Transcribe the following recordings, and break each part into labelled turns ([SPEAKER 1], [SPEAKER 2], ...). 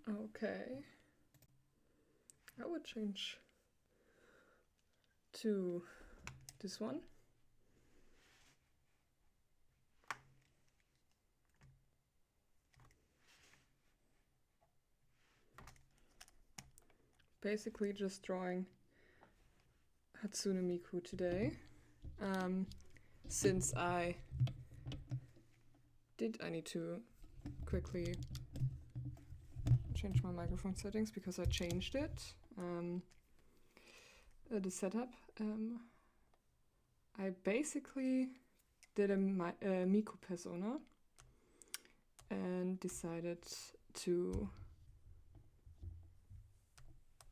[SPEAKER 1] Okay. I would change to this one. Basically just drawing Hatsune Miku today. Since I need to quickly change my microphone settings because I changed it. The setup. I basically did a Miku persona and decided to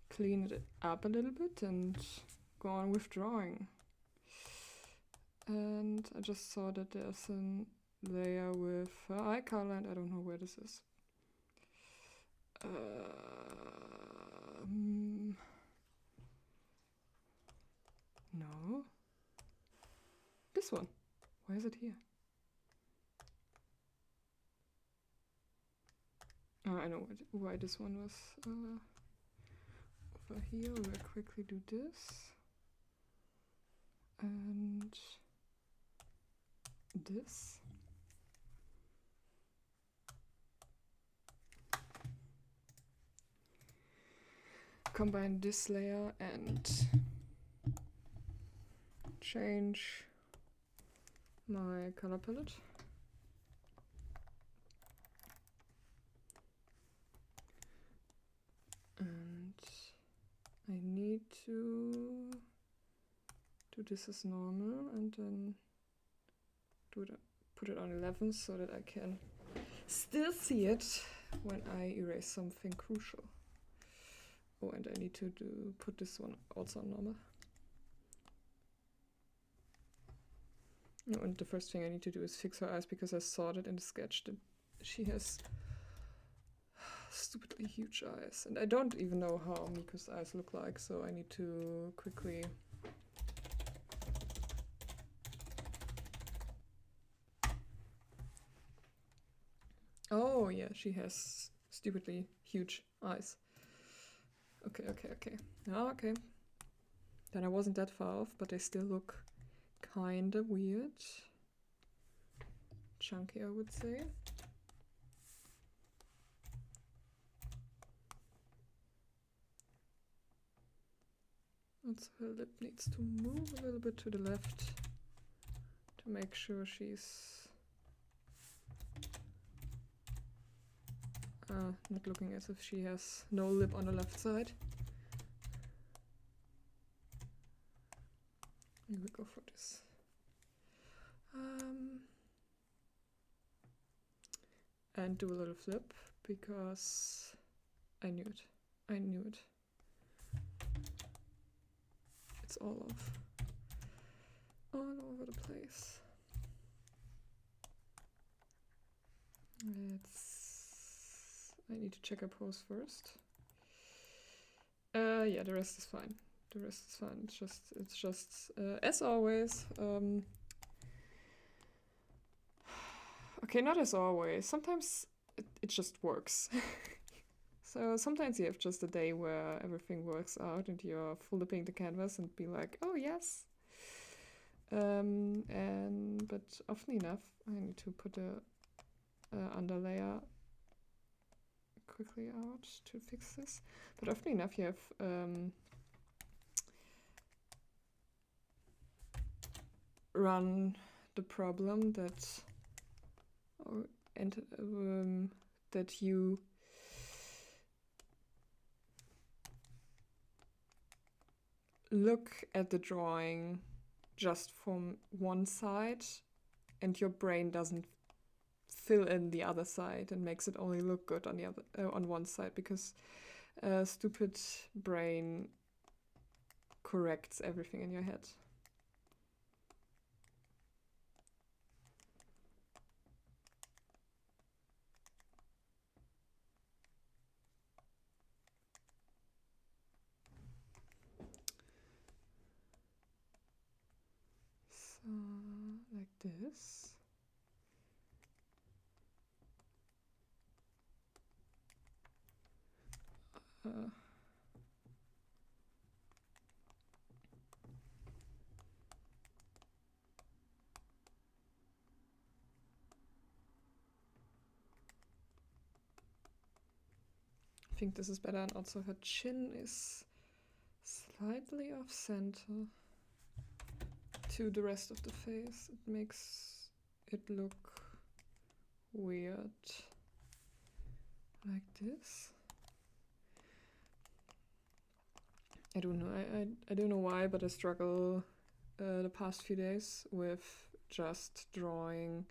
[SPEAKER 1] clean it up a little bit and go on with drawing. And I just saw that there's a layer with her eye color, and I don't know where this is. No. This one. Why is it here? Oh, I know why this one was over here. We'll quickly do this. And this. Combine this layer and change my color palette. And I need to do this as normal and then put it on 11 so that I can still see it when I erase something crucial. Oh, and I need to put this one also on normal. Oh, and the first thing I need to do is fix her eyes because I saw that in the sketch that she has stupidly huge eyes. And I don't even know how Miku's eyes look like, so I need to quickly oh yeah, she has stupidly huge eyes. Okay. Oh, okay. Then I wasn't that far off, but they still look kinda weird. Chunky, I would say. Also, her lip needs to move a little bit to the left to make sure she's not looking as if she has no lip on the left side. We will go for this. And do a little flip because I knew it. It's all off. All over the place. I need to check her pose first. Yeah, the rest is fine. It's just as always. Okay, not as always. Sometimes it just works. So sometimes you have just a day where everything works out and you're flipping the canvas and be like, oh yes. But often enough, I need to put a underlayer quickly out to fix this. But often enough, you have run the problem that that you look at the drawing just from one side and your brain doesn't fill in the other side and makes it only look good on the other on one side because stupid brain corrects everything in your head. So like this. I think this is better, and also her chin is slightly off center to the rest of the face. It makes it look weird like this. I don't know. I don't know why, but I struggle the past few days with just drawing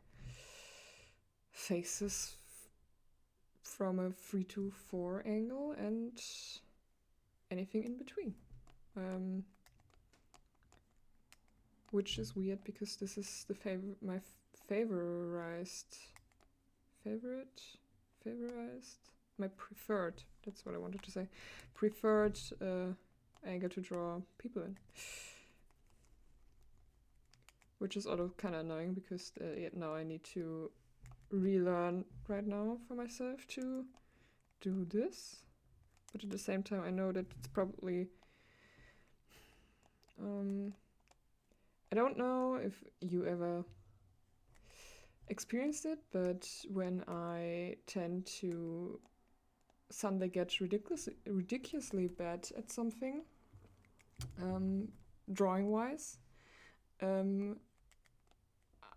[SPEAKER 1] faces from a 3-4 angle and anything in between. Which is weird because this is the my favorized, my preferred, that's what I wanted to say, preferred angle to draw people in. Which is also kind of annoying because now I need to relearn right now for myself to do this. But at the same time I know that it's probably... I don't know if you ever experienced it, but when I tend to suddenly get ridiculously bad at something, drawing-wise,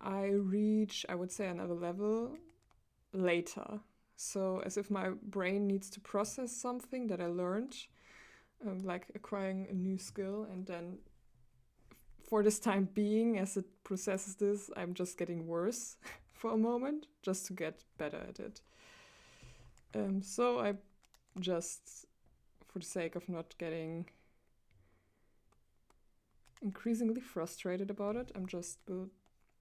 [SPEAKER 1] I reach, I would say, another level later. So as if my brain needs to process something that I learned, like acquiring a new skill, and then for this time being, as it processes this, I'm just getting worse for a moment, just to get better at it. So I just, for the sake of not getting increasingly frustrated about it, I'm just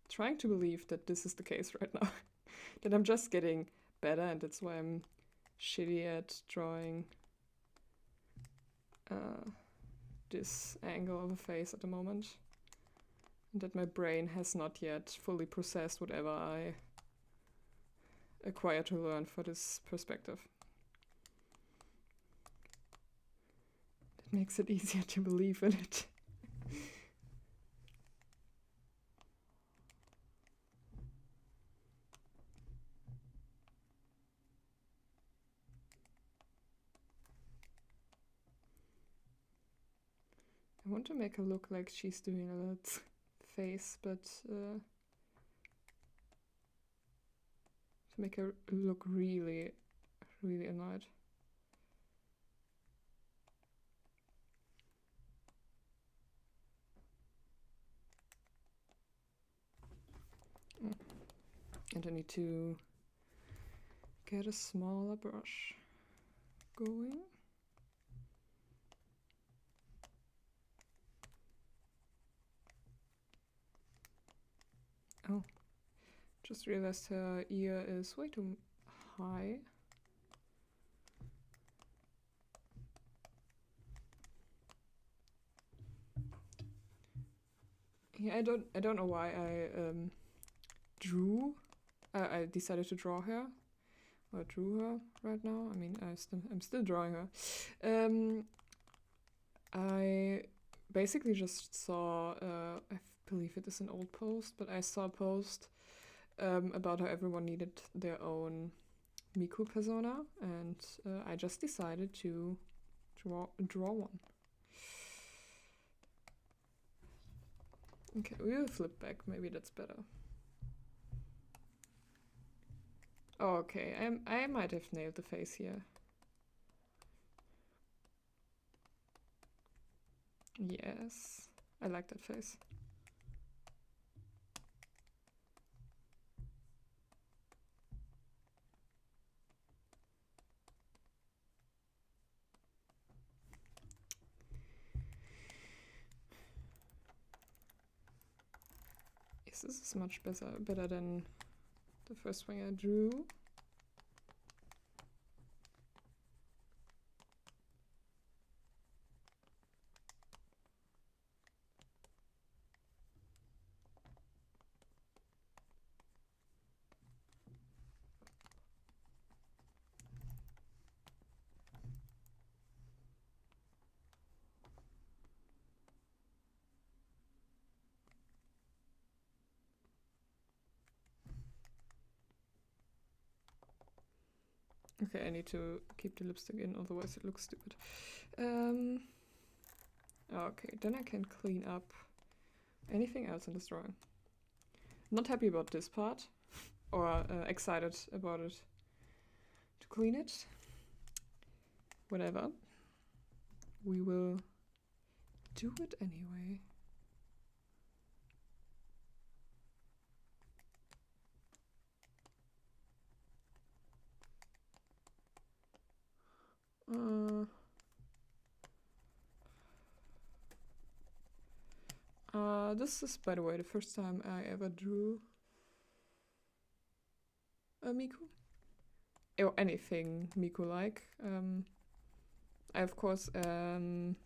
[SPEAKER 1] trying to believe that this is the case right now. That I'm just getting better, and that's why I'm shitty at drawing this angle of a face at the moment. And that my brain has not yet fully processed whatever I acquired to learn for this perspective. That makes it easier to believe in it. I want to make her look like she's doing a little face, but to make her look really, really annoyed. And I need to get a smaller brush going. Oh, just realized her ear is way too high. Yeah, I don't know why I decided to draw her, or drew her right now. I mean, I'm still drawing her. I basically just saw, I believe it is an old post, but I saw a post about how everyone needed their own Miku persona, and I just decided to draw one. Okay, we'll flip back, maybe that's better. Oh, okay, I might have nailed the face here. Yes, I like that face. Yes, this is much better than the first one I drew. Okay, I need to keep the lipstick in, otherwise it looks stupid. Okay, then I can clean up anything else in this drawing. Not happy about this part, or excited about it to clean it. Whatever. We will do it anyway. This is, by the way, the first time I ever drew a Miku. Or anything Miku-like. I, of course, am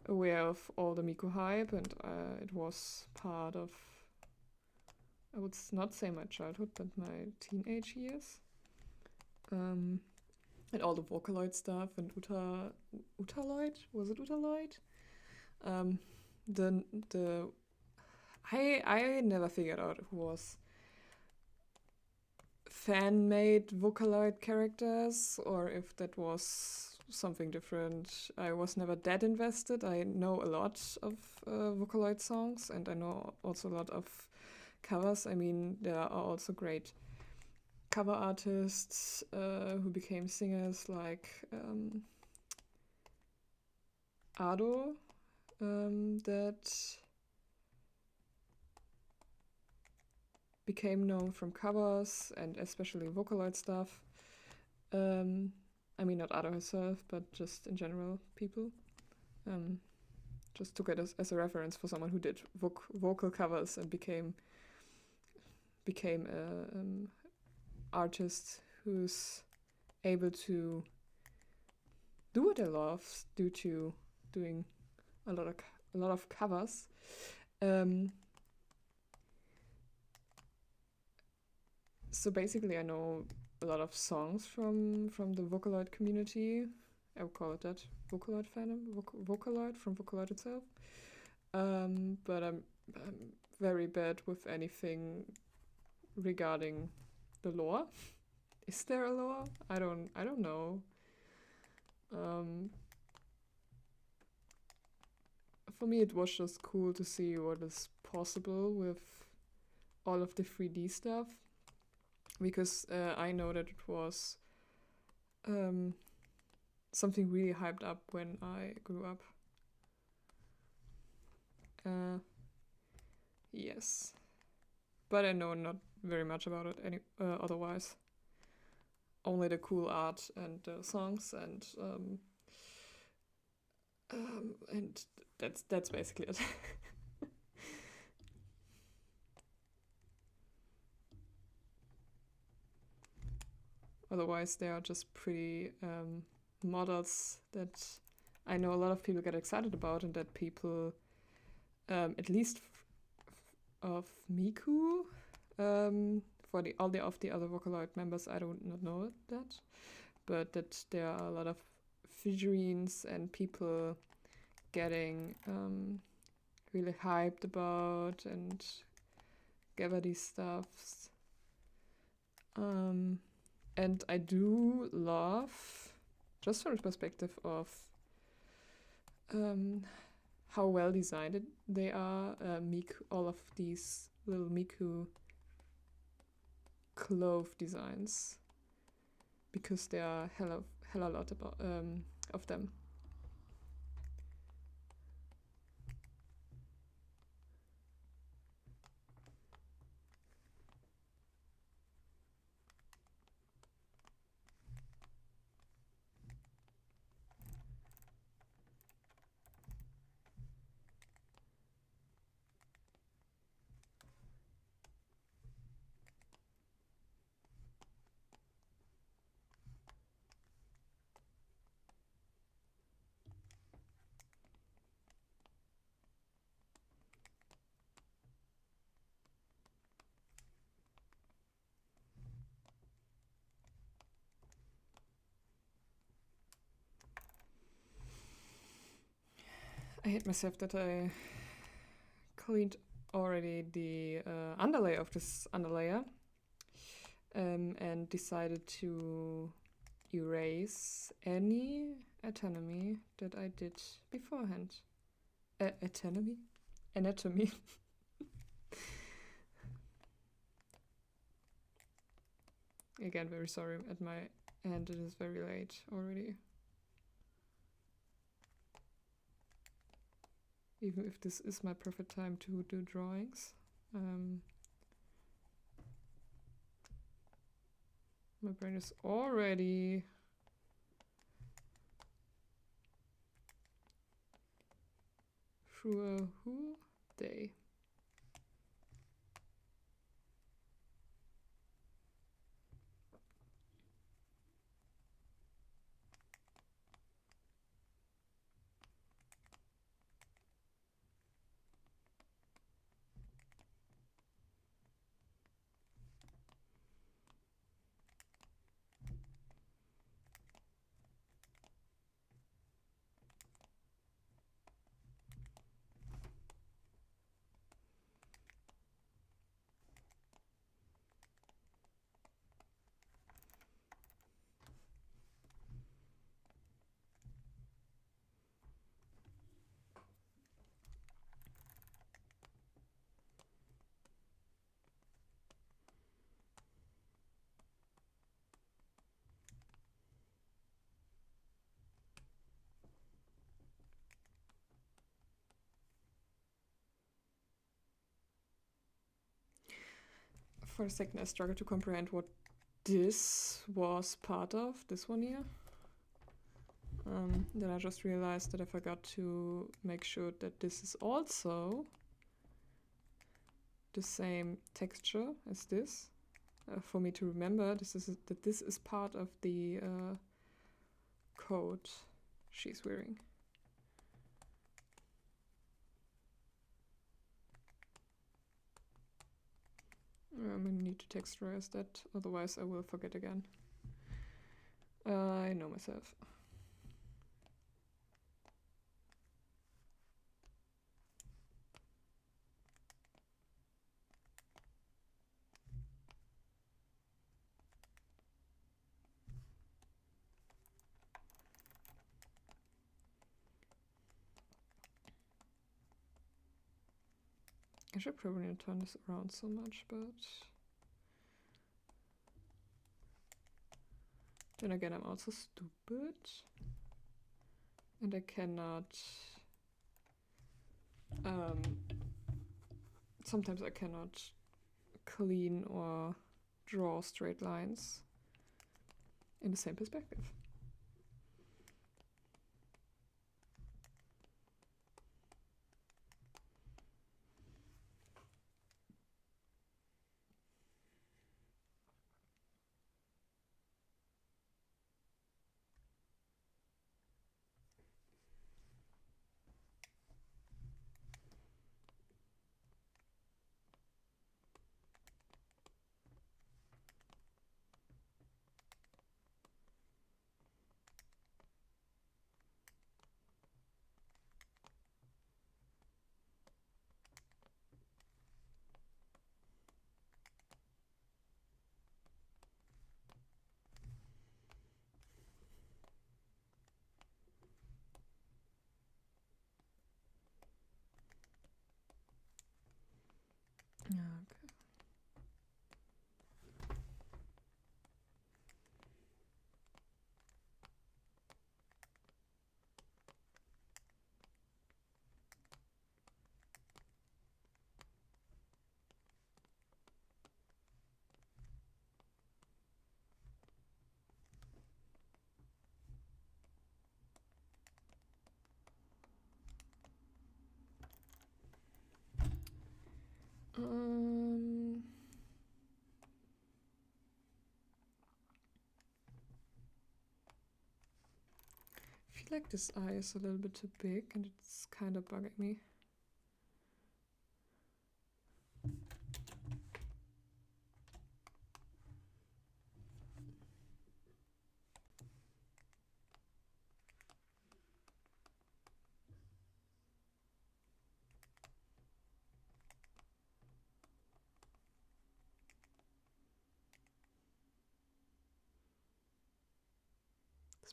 [SPEAKER 1] aware of all the Miku hype, and it was part of, I would not say my childhood, but my teenage years. And all the Vocaloid stuff and Utaloid? Was it Utaloid? I never figured out who was fan-made Vocaloid characters or if that was something different. I was never that invested. I know a lot of Vocaloid songs, and I know also a lot of covers. I mean, there are also great cover artists who became singers, like Ado, that became known from covers and especially Vocaloid stuff. I mean, not Ado herself, but just in general, people. Just took it as a reference for someone who did vocal covers and became a artist who's able to do what I love due to doing a lot of covers. So basically, I know a lot of songs from the Vocaloid community. I would call it that, Vocaloid fandom, Vocaloid from Vocaloid itself. But I'm very bad with anything regarding the lore. Is there a lore? I don't know. For me, it was just cool to see what is possible with all of the 3D stuff, because I know that it was something really hyped up when I grew up. Yes, but I know not very much about it otherwise. Only the cool art and the songs, and that's basically it. Otherwise, they are just pretty models that I know a lot of people get excited about, and that people, at least of Miku, for all the other Vocaloid members, I don't not know that, but that there are a lot of figurines and people getting really hyped about and gather these stuffs. And I do love, just from the perspective of how well designed they are, Miku, all of these little Miku clove designs, because there are hella lot of them. I hate myself that I cleaned already the underlay of this underlayer. and decided to erase any anatomy that I did beforehand. Anatomy? Anatomy. Again, very sorry at my end, it is very late already. Even if this is my perfect time to do drawings. My brain is already through a whole day. For a second, I struggled to comprehend what this was part of, this one here. Then I just realized that I forgot to make sure that this is also the same texture as this. For me to remember that this is part of the coat she's wearing. I'm gonna need to texturize that, otherwise I will forget again. I know myself. I should probably not turn this around so much, but then again, I'm also stupid. And I cannot... sometimes I cannot clean or draw straight lines in the same perspective. Okay. I feel like this eye is a little bit too big and it's kind of bugging me.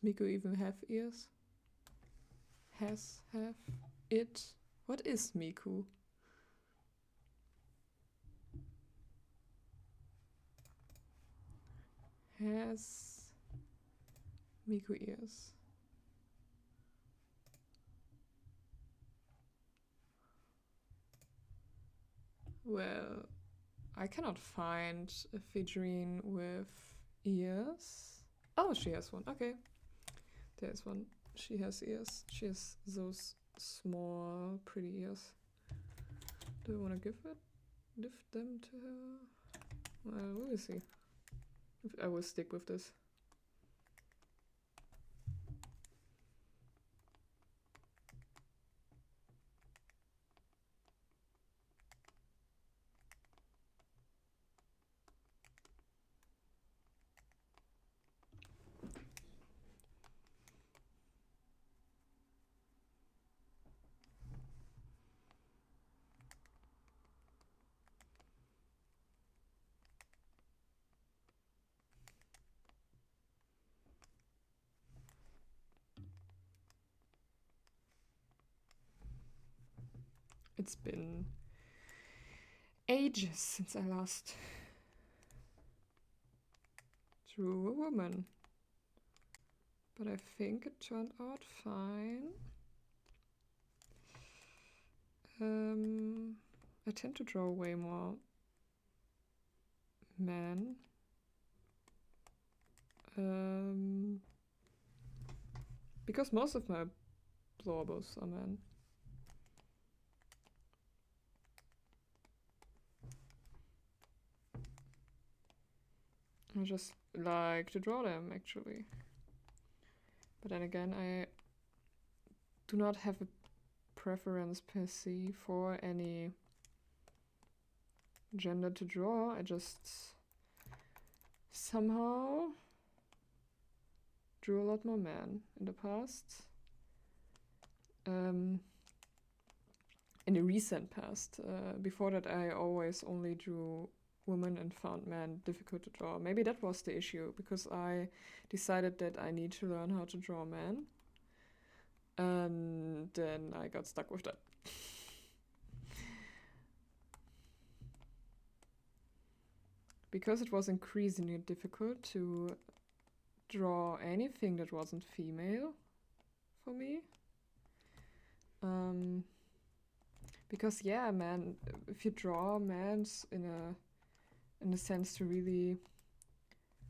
[SPEAKER 1] Does Miku even have ears? Have, it. What is Miku? Has Miku ears? Well, I cannot find a figurine with ears. Oh, she has one. Okay. There's one. She has ears. She has those small, pretty ears. Do I want to give them to her? Well, we'll see. I will stick with this. It's been ages since I last drew a woman. But I think it turned out fine. I tend to draw way more men. Because most of my blowables are men. I just like to draw them, actually. But then again, I do not have a preference per se for any gender to draw. I just somehow drew a lot more men in the past. In the recent past. Before that, I always only drew women and found men difficult to draw. Maybe that was the issue, because I decided that I need to learn how to draw men. And then I got stuck with that. Because it was increasingly difficult to draw anything that wasn't female for me. Because yeah, man, if you draw men in a sense to really,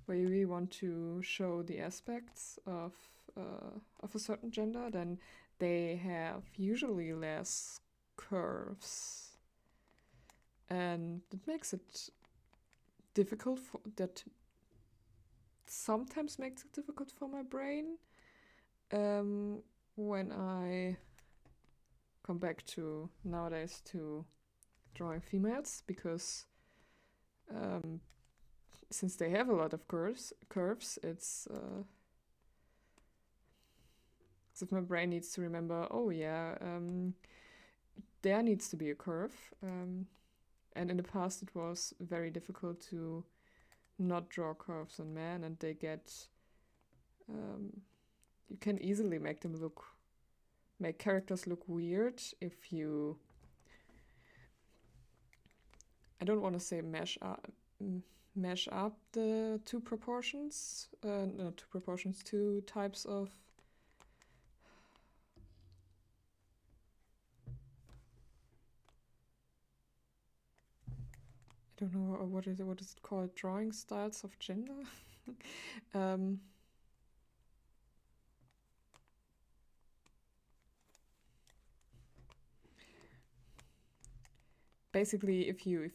[SPEAKER 1] where you really want to show the aspects of a certain gender, then they have usually less curves, and it makes it difficult sometimes makes it difficult for my brain when I come back to nowadays to drawing females, because since they have a lot of curves, it's as if my brain needs to remember, oh yeah, there needs to be a curve. And in the past it was very difficult to not draw curves on men, and they get you can easily make characters look weird if you, I don't want to say mash up the two types of I don't know what is it called, drawing styles of gender. Basically, if you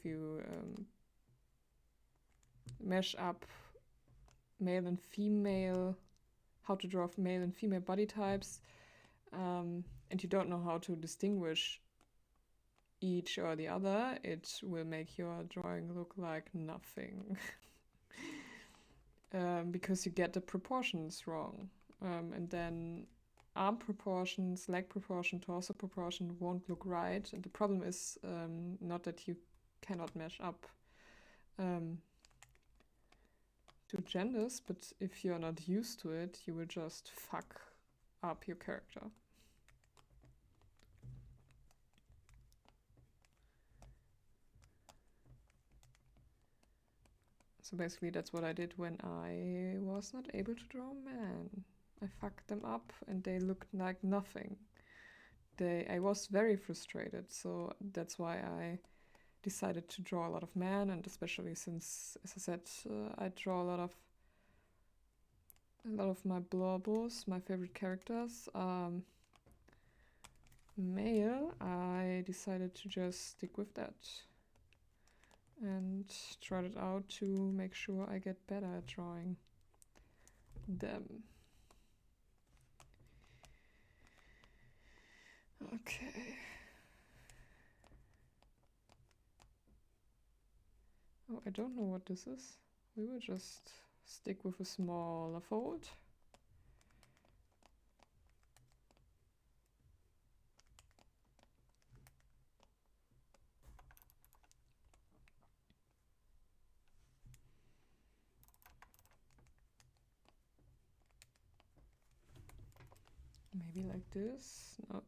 [SPEAKER 1] mesh up male and female, how to draw male and female body types, and you don't know how to distinguish each or the other, it will make your drawing look like nothing. Because you get the proportions wrong. And then arm proportions, leg proportion, torso proportion won't look right. And the problem is not that you cannot mesh up to do genders, but if you're not used to it, you will just fuck up your character. So basically that's what I did when I was not able to draw men. I fucked them up and they looked like nothing. I was very frustrated, so that's why I decided to draw a lot of men, and especially since, as I said, I draw a lot of my blobos, my favorite characters, male, I decided to just stick with that and tried it out to make sure I get better at drawing them. Okay. Oh, I don't know what this is. We will just stick with a smaller fold. Maybe like this. No.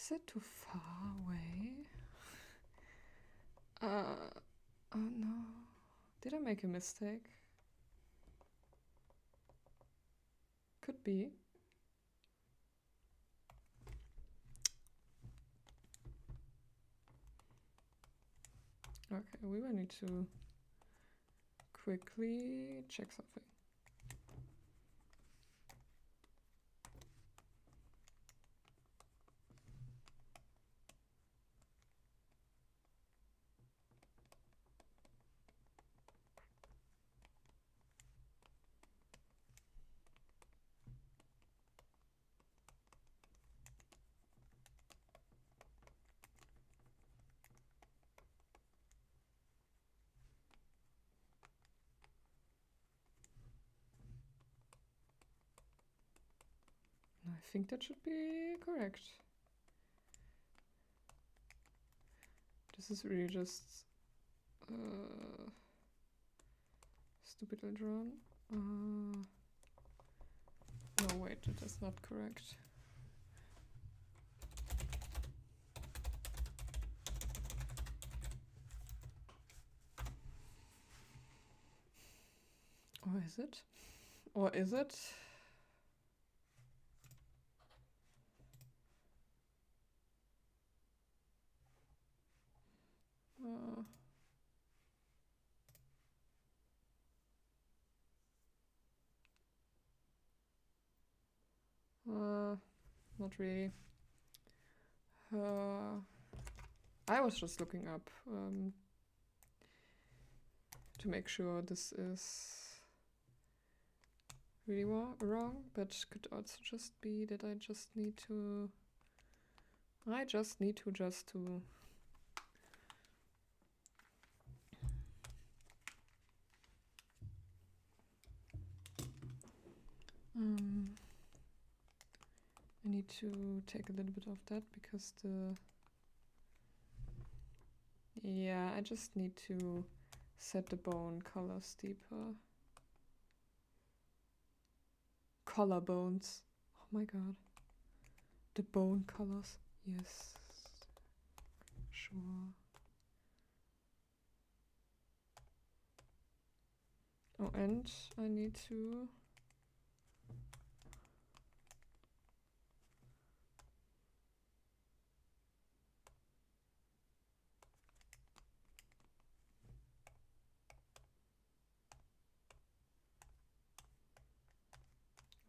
[SPEAKER 1] Is it too far away? Oh no. Did I make a mistake? Could be. Okay, we will need to quickly check something. I think that should be correct. This is really just stupidly drawn. No, wait, that is not correct. Or is it? Or is it? Not really. I was just looking up to make sure this is really wrong, but could also just be that I just need to I need to take a little bit of that because I just need to set the bone colors deeper. Collarbones. Oh my god. The bone colors. Yes. Sure. Oh, and I need to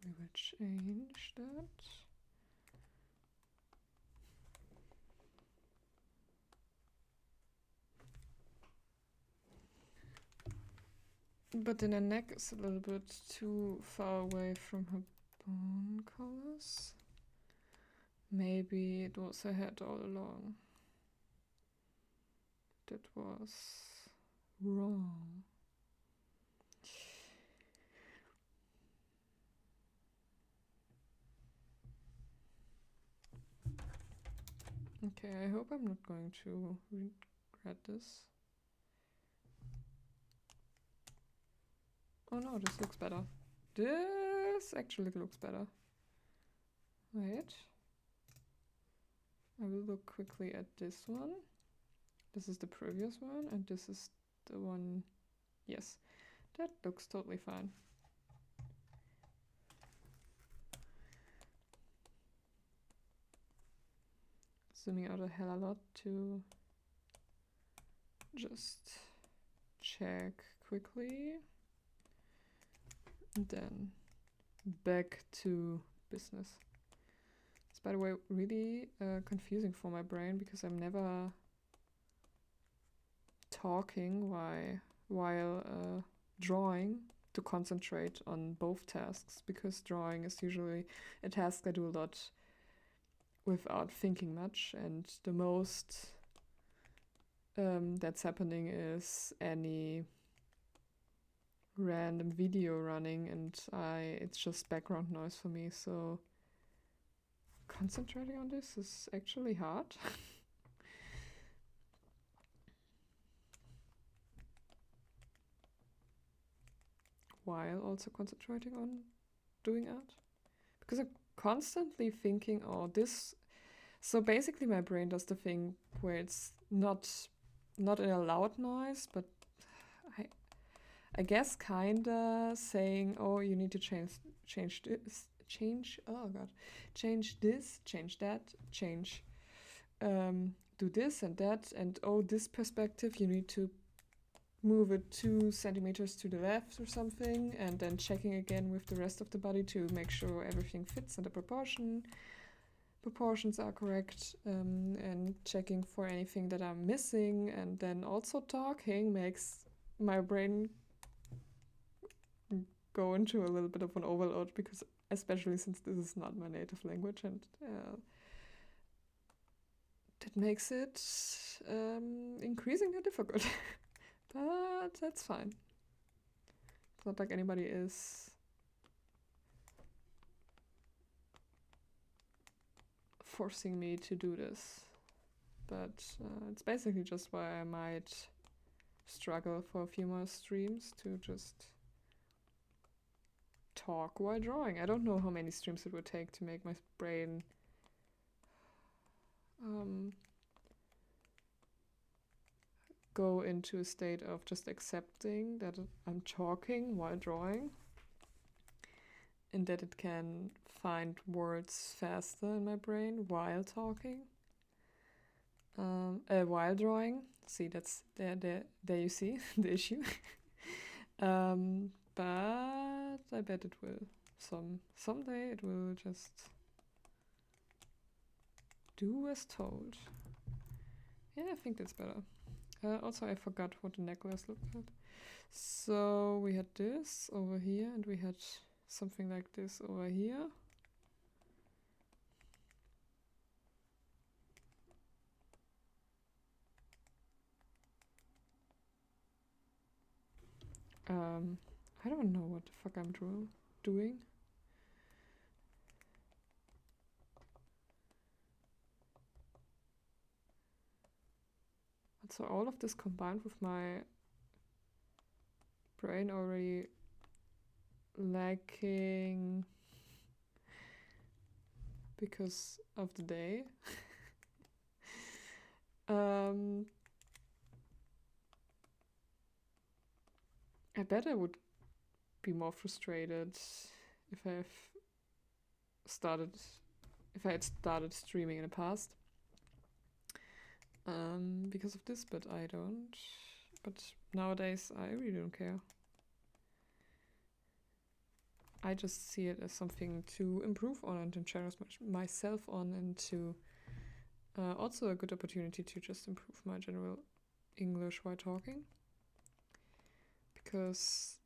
[SPEAKER 1] we will change that. But then her neck is a little bit too far away from her bone colors. Maybe it was her head all along. That was wrong. Okay, I hope I'm not going to regret this. Oh no, this looks better. This actually looks better. Wait. I will look quickly at this one. This is the previous one, and this is the one. Yes, that looks totally fine. Zooming out a hell a lot to just check quickly. And then back to business. It's, by the way, really confusing for my brain because I'm never talking while drawing to concentrate on both tasks, because drawing is usually a task I do a lot without thinking much, and the most that's happening is any random video running, and it's just background noise for me, so concentrating on this is actually hard. While also concentrating on doing art, because I'm constantly thinking, oh, this. So basically my brain does the thing where it's not in a loud noise, but I guess kinda saying, oh, you need to change this, change this, change that, change do this and that, and oh, this perspective you need to move it 2 centimeters to the left or something, and then checking again with the rest of the body to make sure everything fits in the proportions are correct, and checking for anything that I'm missing, and then also talking makes my brain go into a little bit of an overload, because especially since this is not my native language, and that makes it increasingly difficult. But that's fine. It's not like anybody is forcing me to do this. But it's basically just why I might struggle for a few more streams to just talk while drawing. I don't know how many streams it would take to make my brain go into a state of just accepting that I'm talking while drawing, and that it can find words faster in my brain while talking, while drawing. See, that's there you see the issue. But I bet it will. Someday it will just do as told. Yeah, I think that's better. Also, I forgot what the necklace looked like. So we had this over here, and we had something like this over here. I don't know what the fuck I'm doing. So all of this combined with my brain already lacking because of the day. I bet I would be more frustrated if I had started streaming in the past. Because of this, but I don't. But nowadays, I really don't care. I just see it as something to improve on and to challenge myself on, and to also a good opportunity to just improve my general English while talking. Because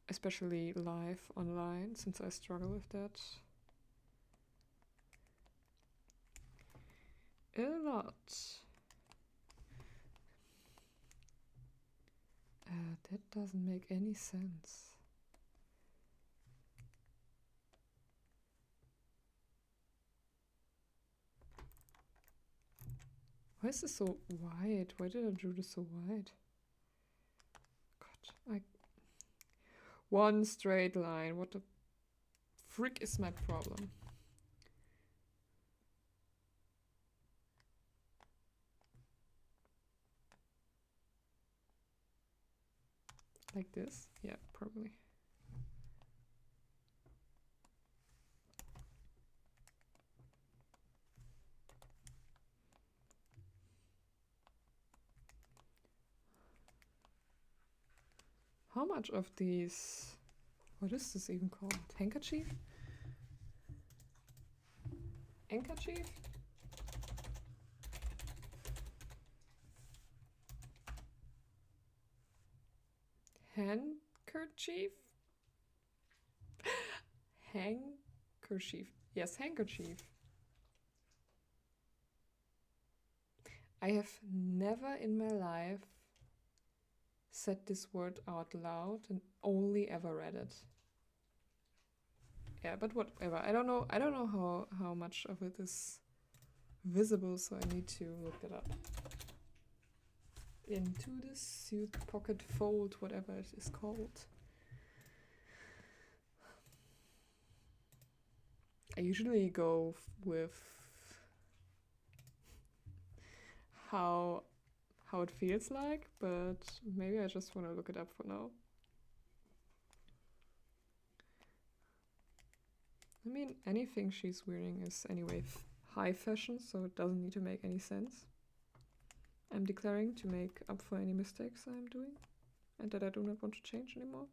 [SPEAKER 1] Especially live online, since I struggle with that a lot. That doesn't make any sense. Why is this so wide? Why did I draw this so wide? God, one straight line. What the frick is my problem? Like this? Yeah, probably. How much of these... What is this even called? Handkerchief? Handkerchief? Handkerchief? Handkerchief. Yes, handkerchief. I have never in my life said this word out loud and only ever read it. Yeah, but whatever. I don't know how much of it is visible, so I need to look it up. Into the suit pocket fold, whatever it is called. I usually go with how it feels like, but maybe I just want to look it up for now. I mean, anything she's wearing is anyway high fashion, so it doesn't need to make any sense. I'm declaring to make up for any mistakes I'm doing and that I do not want to change anymore.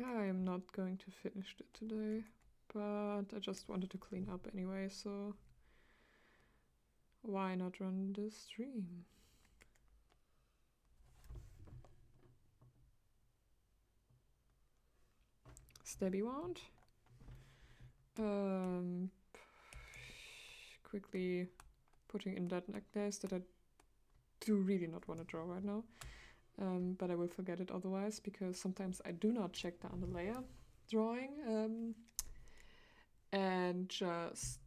[SPEAKER 1] I am not going to finish it today, but I just wanted to clean up anyway, so why not run the stream? Stabby wand. Quickly putting in that necklace that I do really not want to draw right now. But I will forget it otherwise, because sometimes I do not check the underlayer drawing and just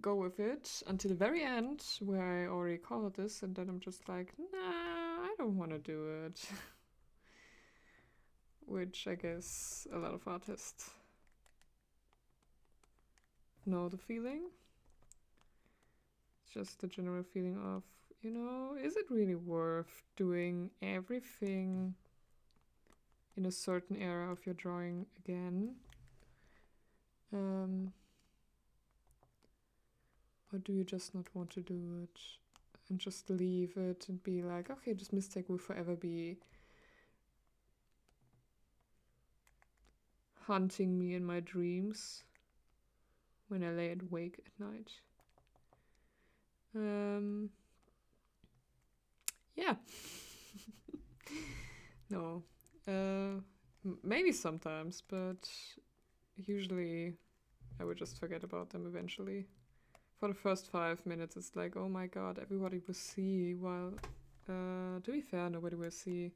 [SPEAKER 1] go with it until the very end, where I already colored this, and then I'm just like, nah, I don't want to do it. Which I guess a lot of artists know the feeling. It's just the general feeling of, you know, is it really worth doing everything in a certain area of your drawing again? Or do you just not want to do it and just leave it and be like, okay, this mistake will forever be haunting me in my dreams when I lay awake at night? Yeah. No. Maybe sometimes, but usually I would just forget about them eventually. For the first 5 minutes, it's like, oh my god, everybody will see, while, to be fair, nobody will see.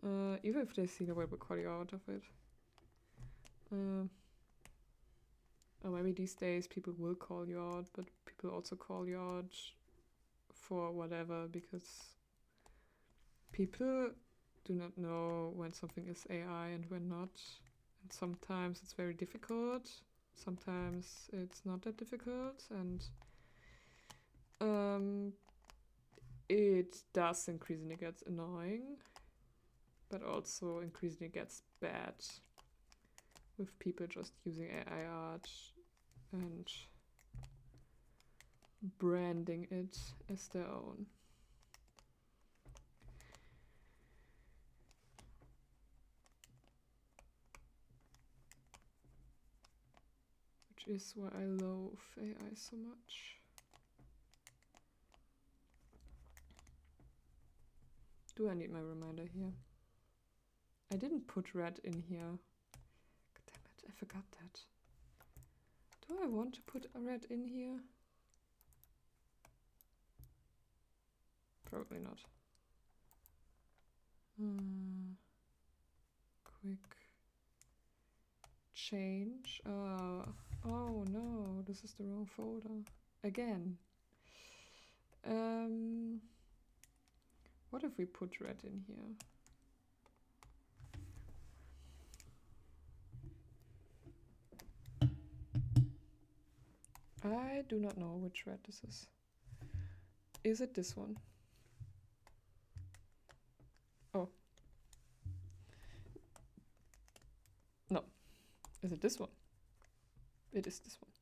[SPEAKER 1] Even if they see, nobody will call you out of it. Or maybe these days people will call you out, but people also call you out for whatever, because people do not know when something is AI and when not. And sometimes it's very difficult, sometimes it's not that difficult, and it does increasingly get annoying. but also increasingly gets bad with people just using AI art and branding it as their own. Which is why I loathe AI so much. Do I need my reminder here? I didn't put red in here. God damn it, I forgot that. Do I want to put a red in here? Probably not. Quick change. Oh no, this is the wrong folder. Again. What if we put red in here? I do not know which red this is. Is it this one? Oh. No. Is it this one? It is this one.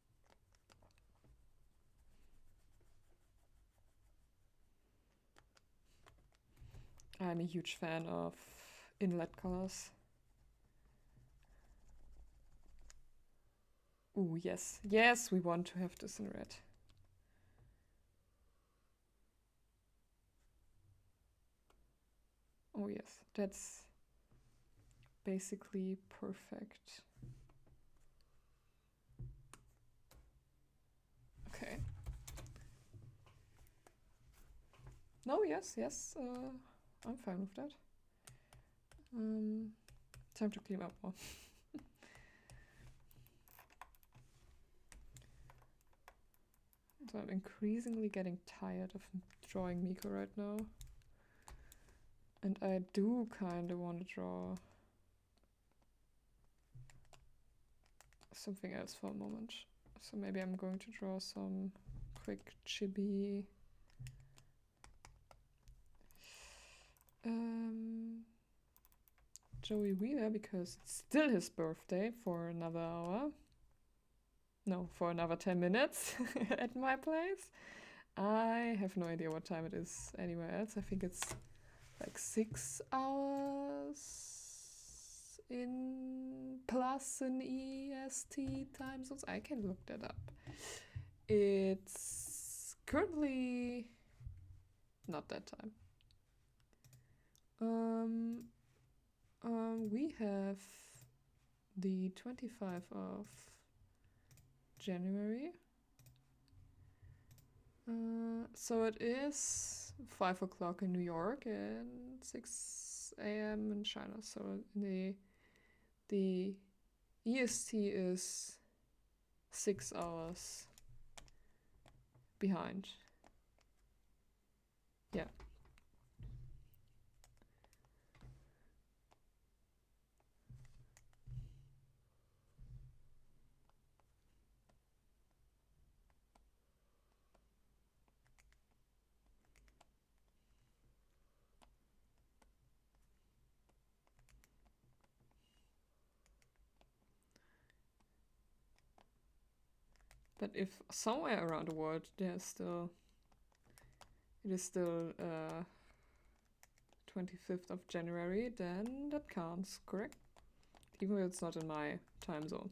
[SPEAKER 1] I'm a huge fan of inlet colors. Ooh, yes. Yes, we want to have this in red. Oh yes, that's basically perfect. Okay. No, yes, I'm fine with that. Time to clean up more. So I'm increasingly getting tired of drawing Miku right now. And I do kind of want to draw something else for a moment. So maybe I'm going to draw some quick chibi Joey Wheeler, because it's still his birthday for another hour. No, for another 10 minutes at my place. I have no idea what time it is anywhere else. I think it's like 6 hours in plus an EST time zones. I can look that up. It's currently not that time. We have the 25th of January. So it is 5 o'clock in New York and 6 a.m. in China. So the EST is 6 hours behind. Yeah. But if somewhere around the world it is still 25th of January, then that counts, correct? Even though it's not in my time zone.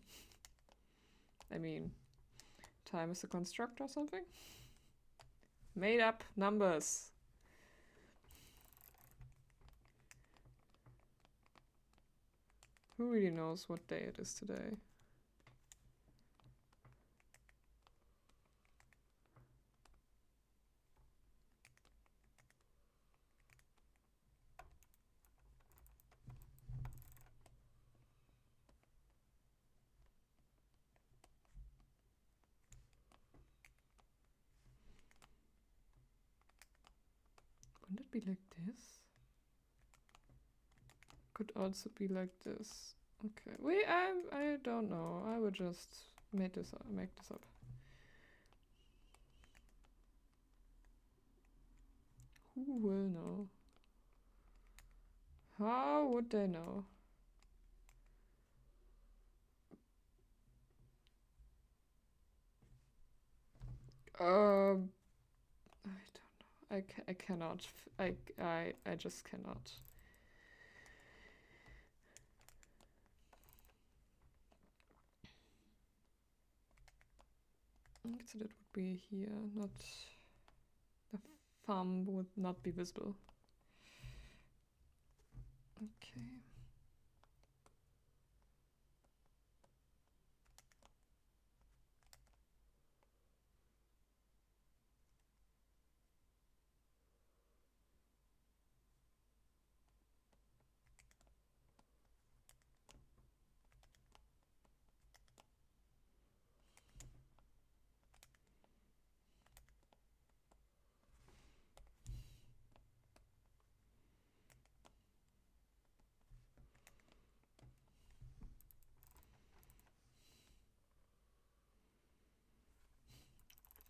[SPEAKER 1] I mean, time is a construct or something? Made up numbers. Who really knows what day it is today? Wouldn't it be like this? Could also be like this. Okay, I don't know. I would just make this up. Who will know? How would they know? I don't know. I cannot. I just cannot. So that would be here, not the thumb would not be visible. Okay.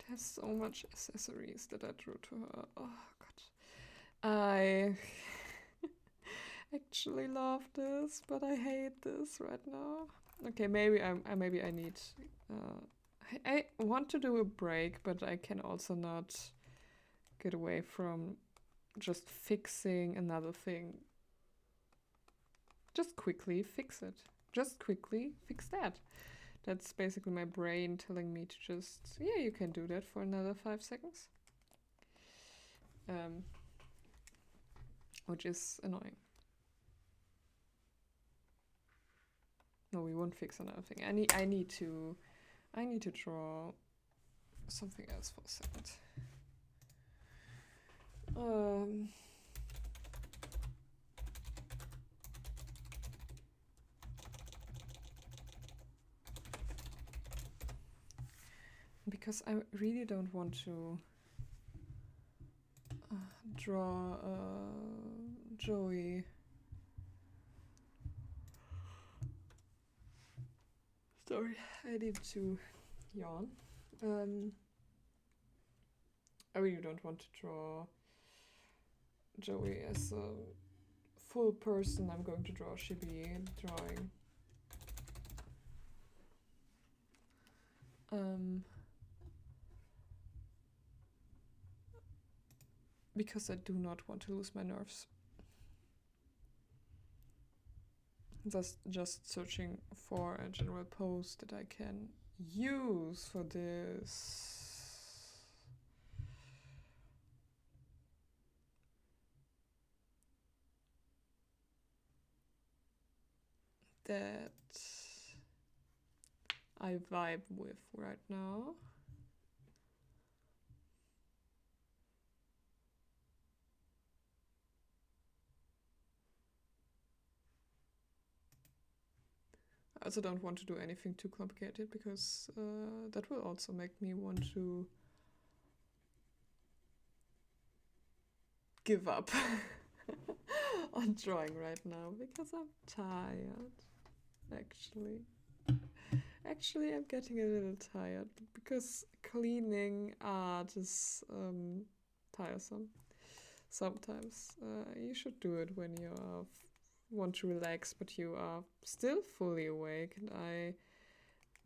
[SPEAKER 1] There's so much accessories that I drew to her. Oh god. I actually love this, but I hate this right now. Okay, maybe I need I want to do a break, but I can also not get away from just fixing another thing. Just quickly fix it. Just quickly fix that. That's basically my brain telling me to just, yeah, you can do that for another 5 seconds. Which is annoying. No, we won't fix another thing. I need to draw something else for a second. Because I really don't want to draw Joey. Sorry, I need to yawn. I really don't want to draw Joey as a full person. I'm going to draw Chibi drawing. Because I do not want to lose my nerves. Just searching for a general pose that I can use for this. That I vibe with right now. I also don't want to do anything too complicated because that will also make me want to give up on drawing right now because I'm tired. Actually, I'm getting a little tired because cleaning art is tiresome. Sometimes you should do it when you want to relax, but you are still fully awake. And I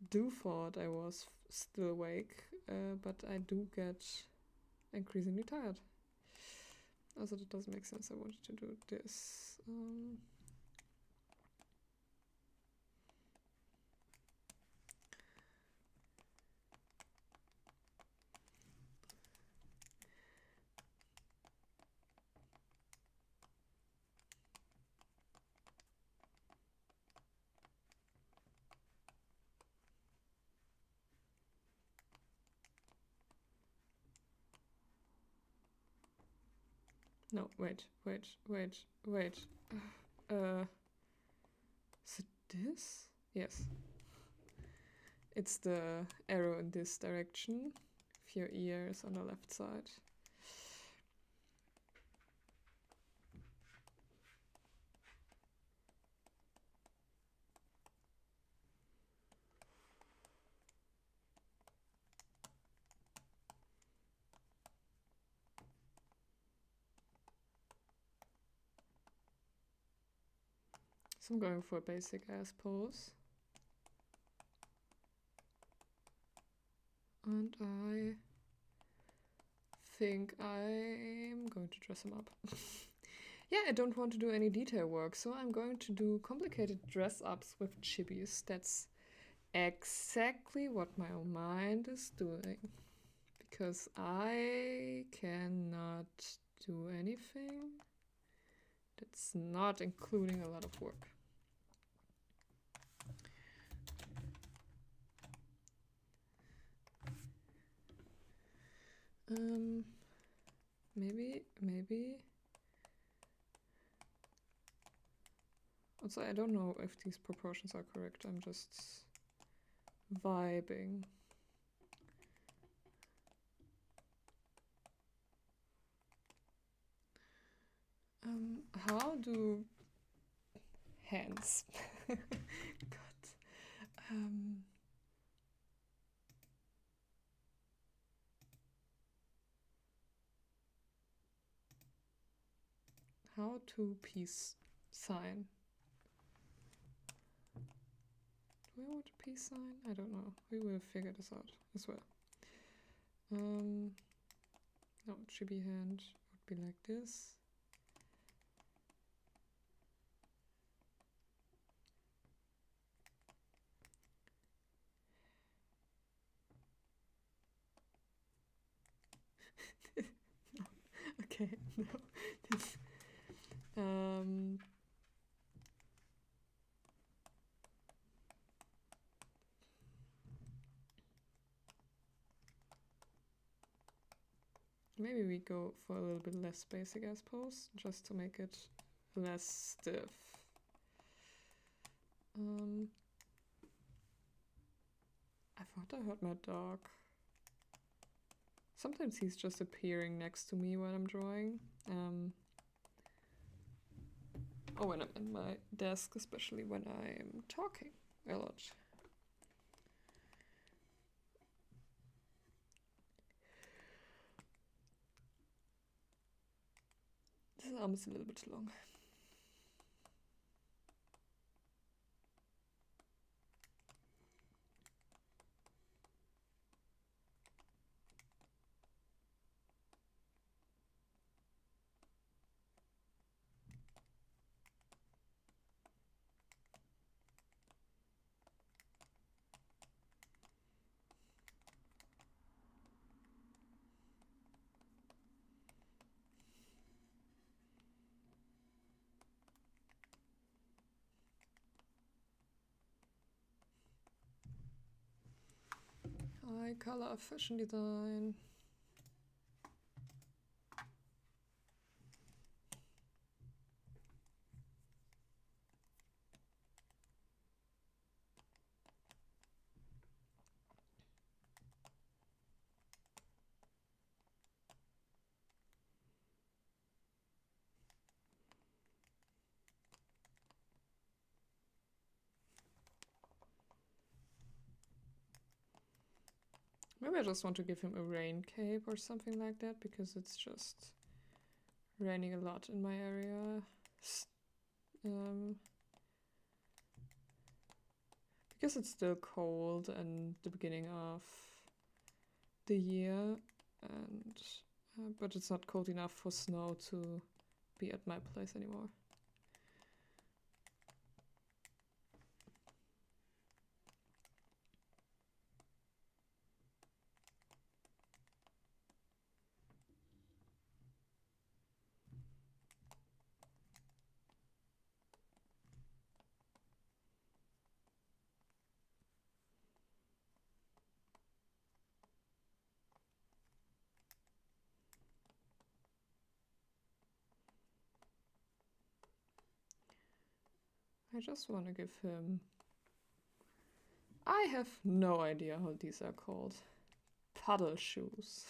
[SPEAKER 1] do thought I was still awake, but I do get increasingly tired. Also, that doesn't make sense. I wanted to do this. No, wait. Is it this? Yes. It's the arrow in this direction. If your ear is on the left side. So I'm going for a basic ass pose. And I think I'm going to dress him up. Yeah, I don't want to do any detail work, so I'm going to do complicated dress-ups with chibis. That's exactly what my mind is doing. Because I cannot do anything that's not including a lot of work. Maybe. Also, I don't know if these proportions are correct. I'm just vibing. How do hands? God. How to peace sign? Do I want a peace sign? I don't know. We will figure this out as well. No, chibi hand would be like this. No. Okay, no. This, maybe we go for a little bit less basic ass pose, just to make it less stiff. I thought I heard my dog. Sometimes he's just appearing next to me while I'm drawing. Or when I'm in my desk, especially when I'm talking a lot. This arm is a little bit long. High color fashion design. Maybe I just want to give him a rain cape or something like that, because it's just raining a lot in my area. Because it's still cold and the beginning of the year, and but it's not cold enough for snow to be at my place anymore. I just want to give him... I have no idea how these are called. Puddle shoes.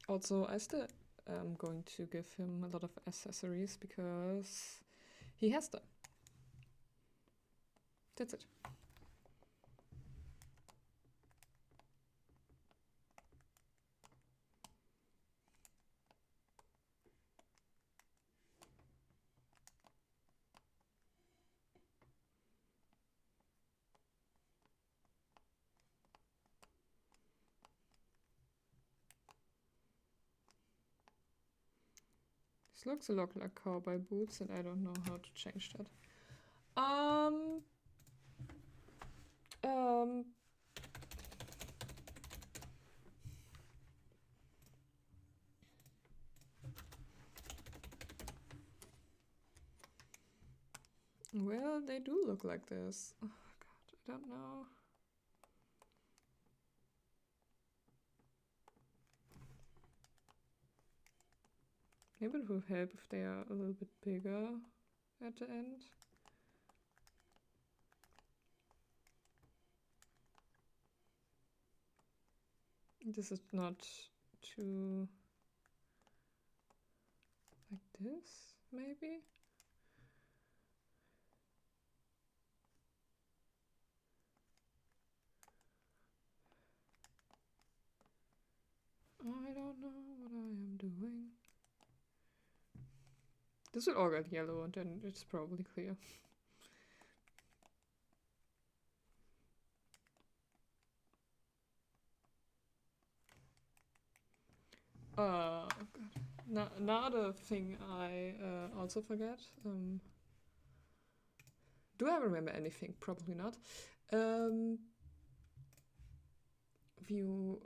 [SPEAKER 1] Also, I still am going to give him a lot of accessories because he has them. That's it. This looks a lot like cowboy boots, and I don't know how to change that. Well, they do look like this. Oh god, I don't know. Maybe it will help if they are a little bit bigger at the end. This is not too like this, maybe? I don't know what I am doing. This will all get yellow and then it's probably clear. Oh god. Another thing I also forget. Do I remember anything? Probably not. View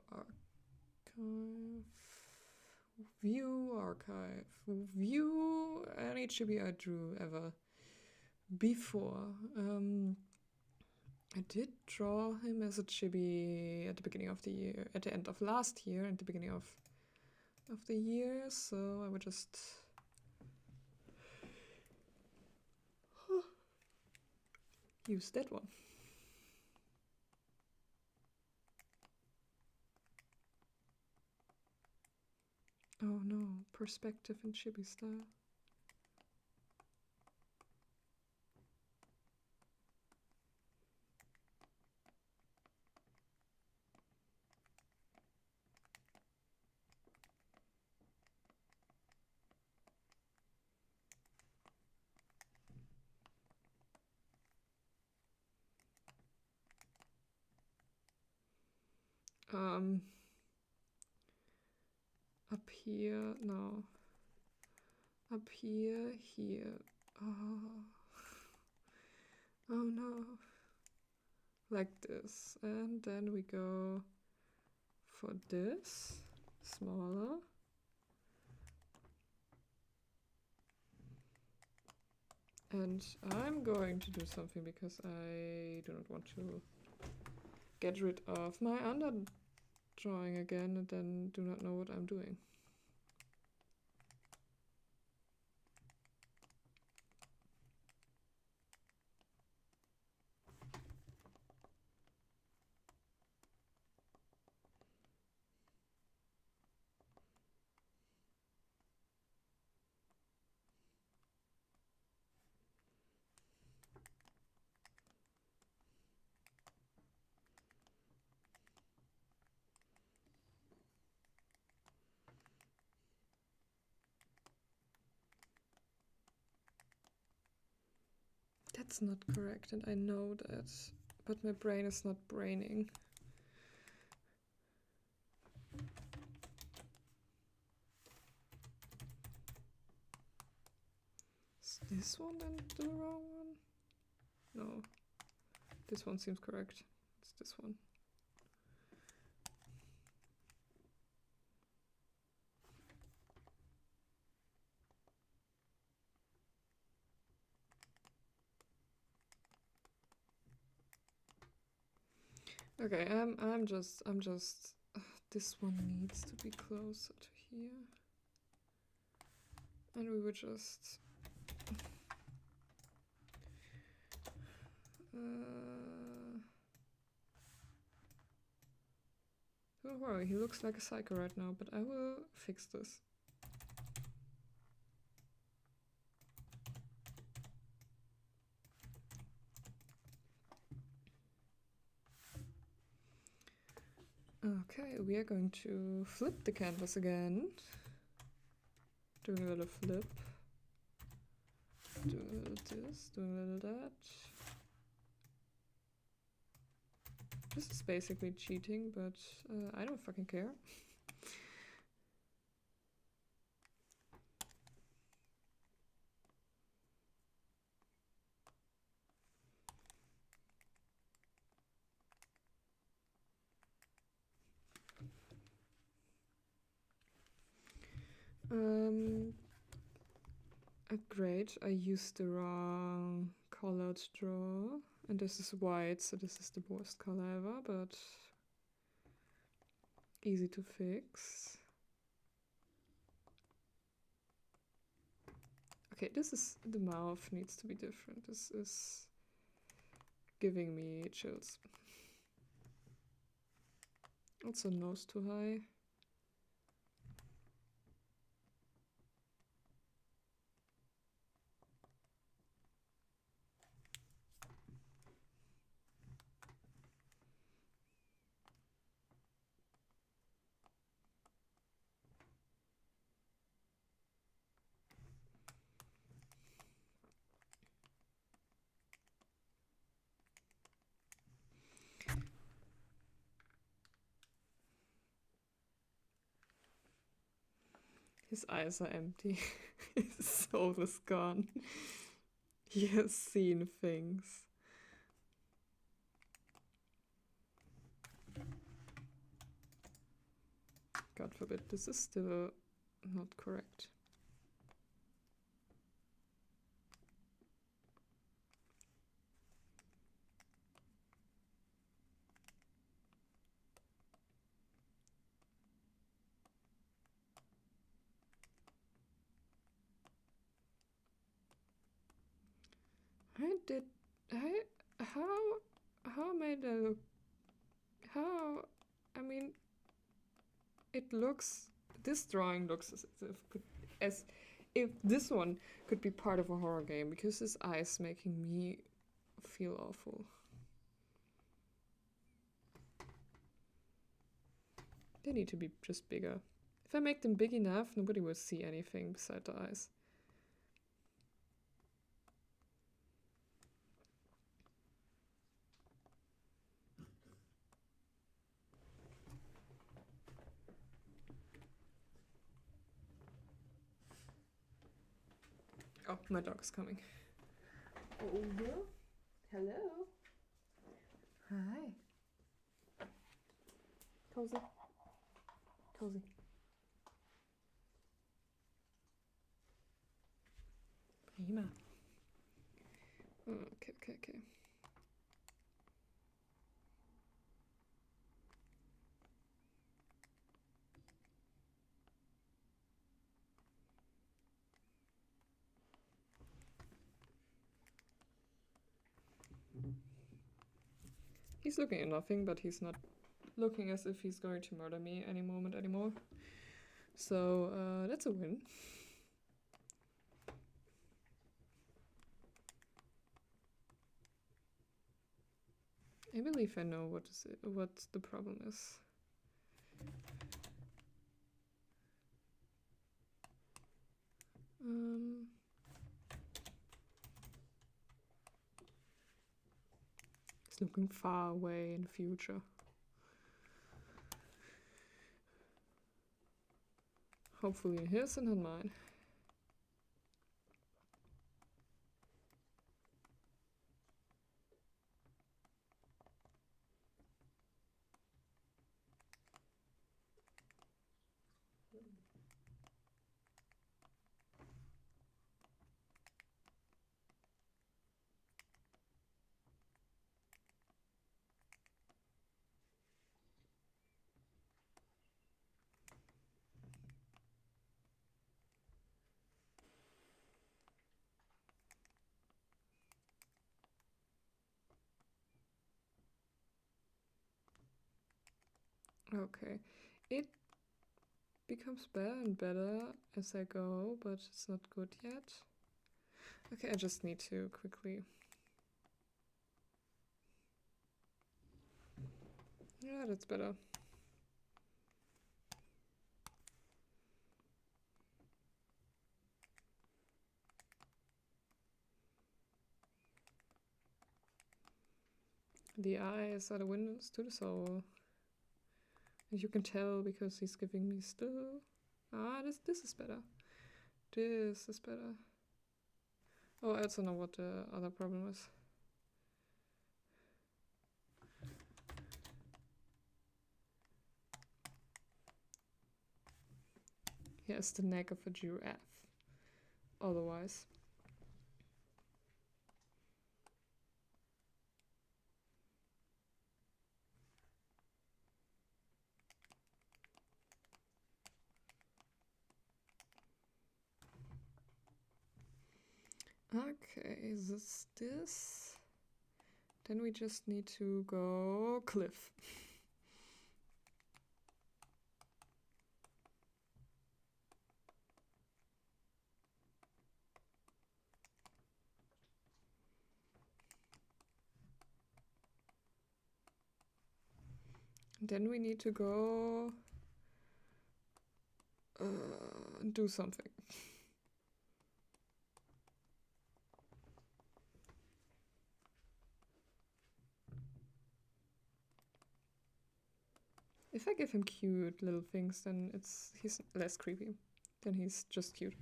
[SPEAKER 1] archive. View any chibi I drew ever before. I did draw him as a chibi at the beginning of the year, at the end of last year, and the beginning of the year, so I would just use that one. Oh no, perspective in chibi style. Up here, no. Up here, here. Oh. Oh no. Like this. And then we go for this. Smaller. And I'm going to do something because I do not want to get rid of my under drawing again and then do not know what I'm doing. That's not correct, and I know that, but my brain is not braining. Is this one then the wrong one? No. This one seems correct. It's this one. Okay, I'm just this one needs to be closer to here. And we would just Don't worry, he looks like a psycho right now, but I will fix this. Okay, we are going to flip the canvas again. Doing a little flip. Doing a little this, doing a little that. This is basically cheating, but I don't fucking care. Great, I used the wrong color to draw. And this is white, so this is the worst color ever, but easy to fix. Okay, this is, the mouth needs to be different. This is giving me chills. Also nose too high. His eyes are empty. His soul is gone. He has seen things. God forbid, this is still not correct. How made I look, I mean, it looks, this drawing looks as if this one could be part of a horror game, because his eyes making me feel awful. They need to be just bigger. If I make them big enough, nobody will see anything beside the eyes. Oh, my dog's coming. Oh, yeah? Hello. Hi. Cozy. Cozy. Prima. Okay. He's looking at nothing, but he's not looking as if he's going to murder me any moment anymore. So, that's a win. I believe I know what the problem is. It's looking far away in the future. Hopefully in his and not mine. Okay. It becomes better and better as I go, but it's not good yet. Okay, I just need to quickly... Yeah, that's better. The eyes are the windows to the soul. As you can tell, because he's giving me still... Ah, this is better. This is better. Oh, I also know what the other problem is. He has the neck of a giraffe. Otherwise. Okay, this. Then we just need to go cliff. Then we need to go do something. If I give him cute little things, then he's less creepy. Then he's just cute.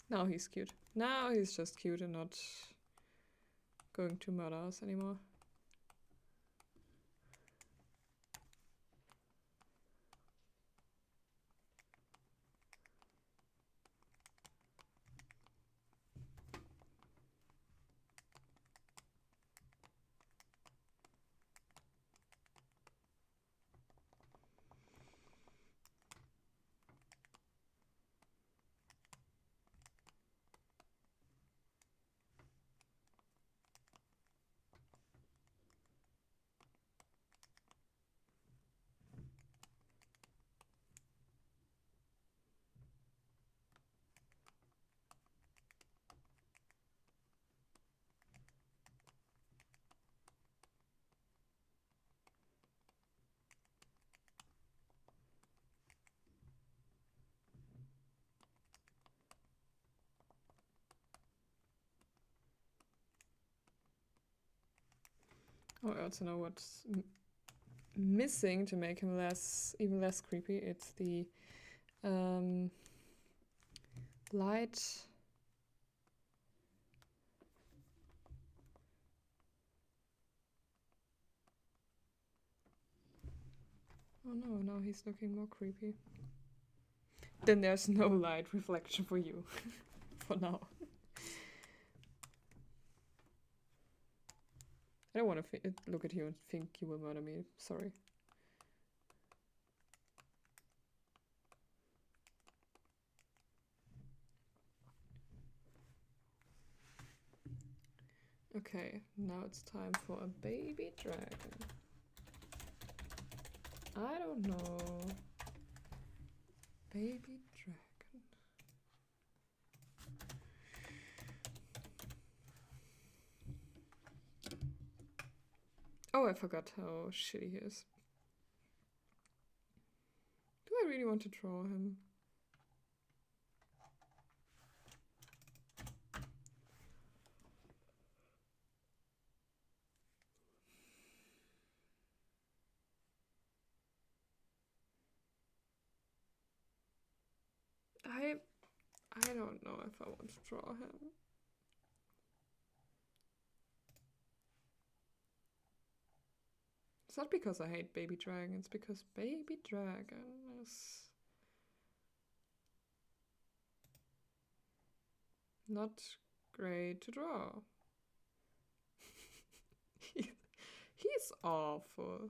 [SPEAKER 1] Now he's cute. Now he's just cute and not going to murder us anymore. Oh, I also know what's missing to make him even less creepy. It's the light. Oh no, now he's looking more creepy. Then there's no light reflection for you. For now. I don't want to look at you and think you will murder me. Sorry. Okay, now it's time for a baby dragon. I don't know. Baby dragon. Oh, I forgot how shitty he is. Do I really want to draw him? I don't know if I want to draw him. It's not because I hate Baby Dragon, it's because Baby Dragon is not great to draw. He's awful.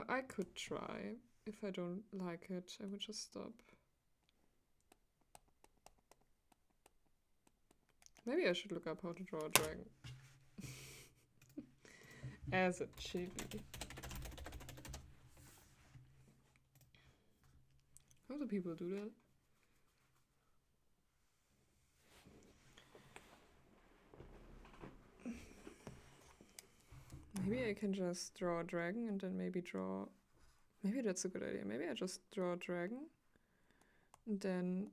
[SPEAKER 1] I could try. If I don't like it, I would just stop. Maybe I should look up how to draw a dragon. As a chibi. How do people do that? Maybe I can just draw a dragon and then maybe draw... Maybe that's a good idea. Maybe I just draw a dragon and then...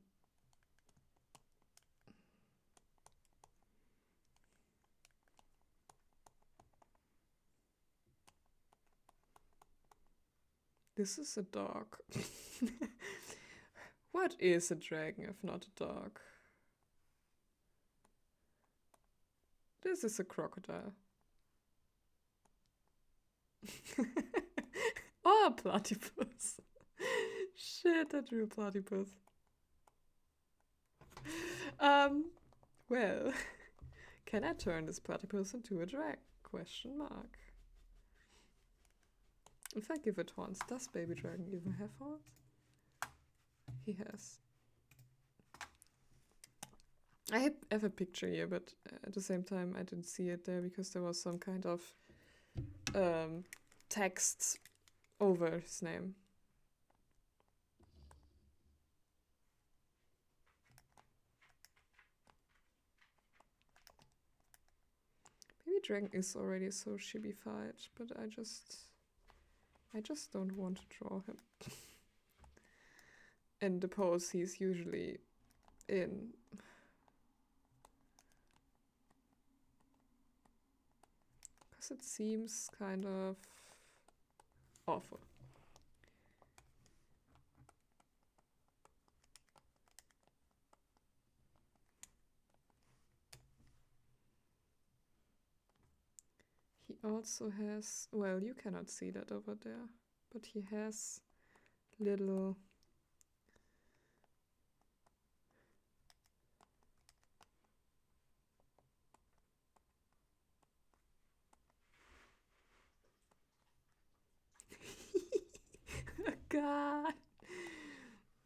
[SPEAKER 1] This is a dog. What is a dragon if not a dog? This is a crocodile. Oh, a platypus. Shit, I drew a platypus. Well, can I turn this platypus into a drag? Question mark. If I give it horns, does Baby Dragon even have horns? He has. I have a picture here, but at the same time I didn't see it there because there was some kind of text over his name. Baby Dragon is already so chibi-fied, but I just don't want to draw him. And the pose he's usually in. Because it seems kind of awful. He also has, well, you cannot see that over there, but he has little God.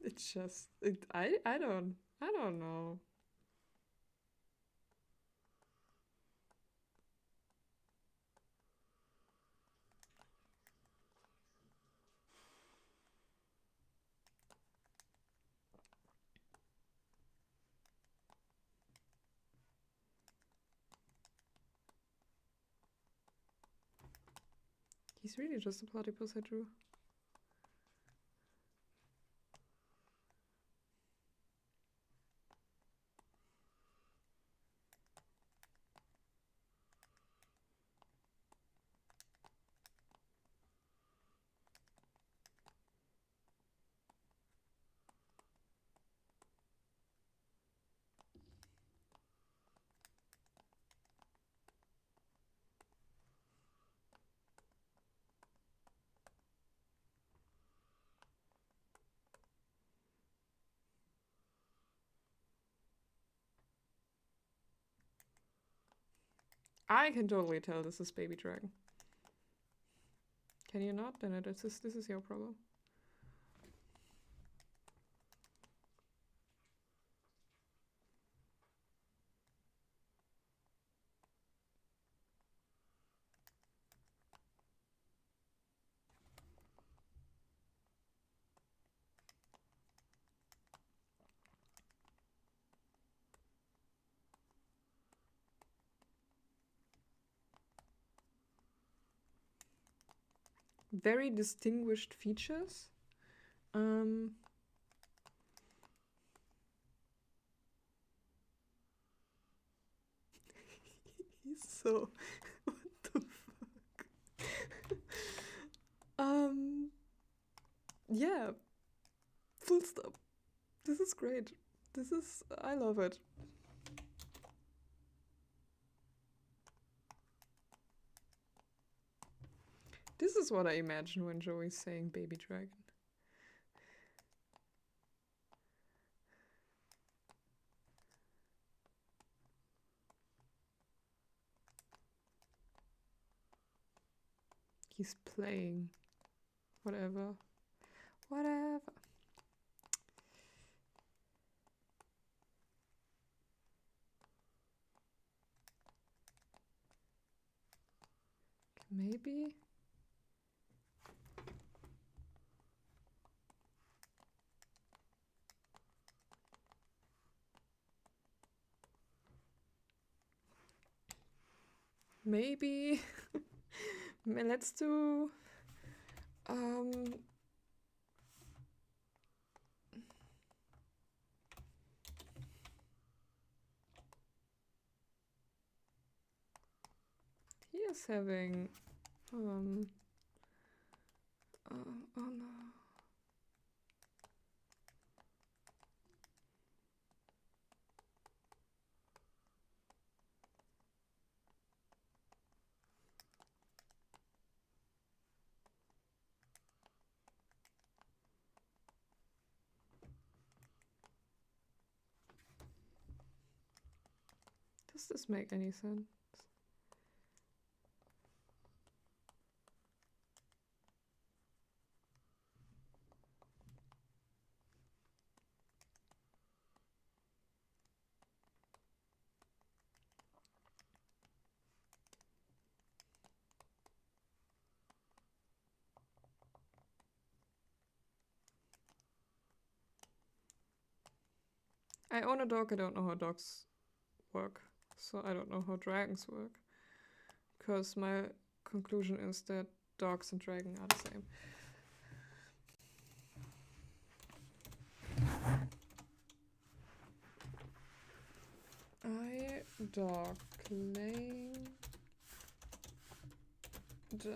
[SPEAKER 1] It's just I don't know. He's really just a platypus I drew. I can totally tell this is Baby Dragon. Can you not? Then this is your problem. Very distinguished features. He's so... What the fuck? Yeah. Full stop. This is great. I love it. This is what I imagine when Joey's saying baby dragon. He's playing. Whatever. Whatever. Maybe? Maybe. Let's do he is having oh no. Does this make any sense? I own a dog, I don't know how dogs work. So I don't know how dragons work. Because my conclusion is that dogs and dragon are the same. I dog laying down.